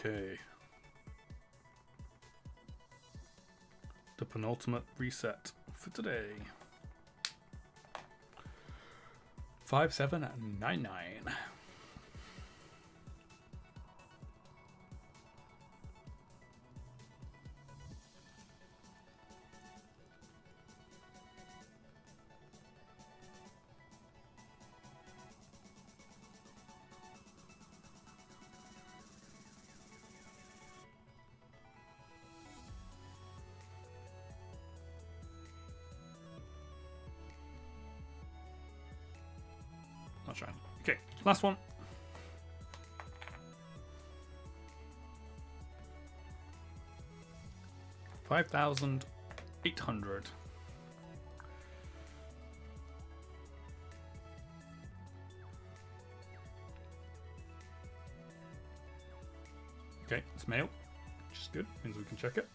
Okay. The penultimate reset for today. 5799. Not shiny. Okay, last one. $5,800. Okay, it's mail, which is good. Means we can check it.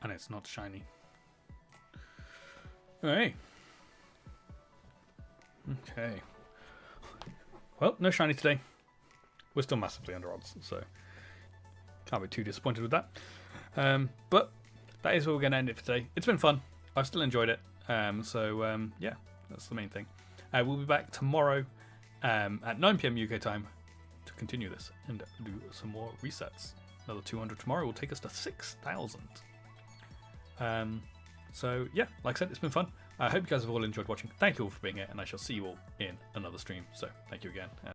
And it's not shiny. Hey. Okay. Well, no shiny today. We're still massively under odds, so can't be too disappointed with that. But that is where we're going to end it for today. It's been fun. I've still enjoyed it. Yeah, that's the main thing. We'll be back tomorrow at 9 PM UK time to continue this and do some more resets. Another 200 tomorrow will take us to 6,000. So yeah, like I said, it's been fun. I hope you guys have all enjoyed watching. Thank you all for being here, and I shall see you all in another stream. So thank you again.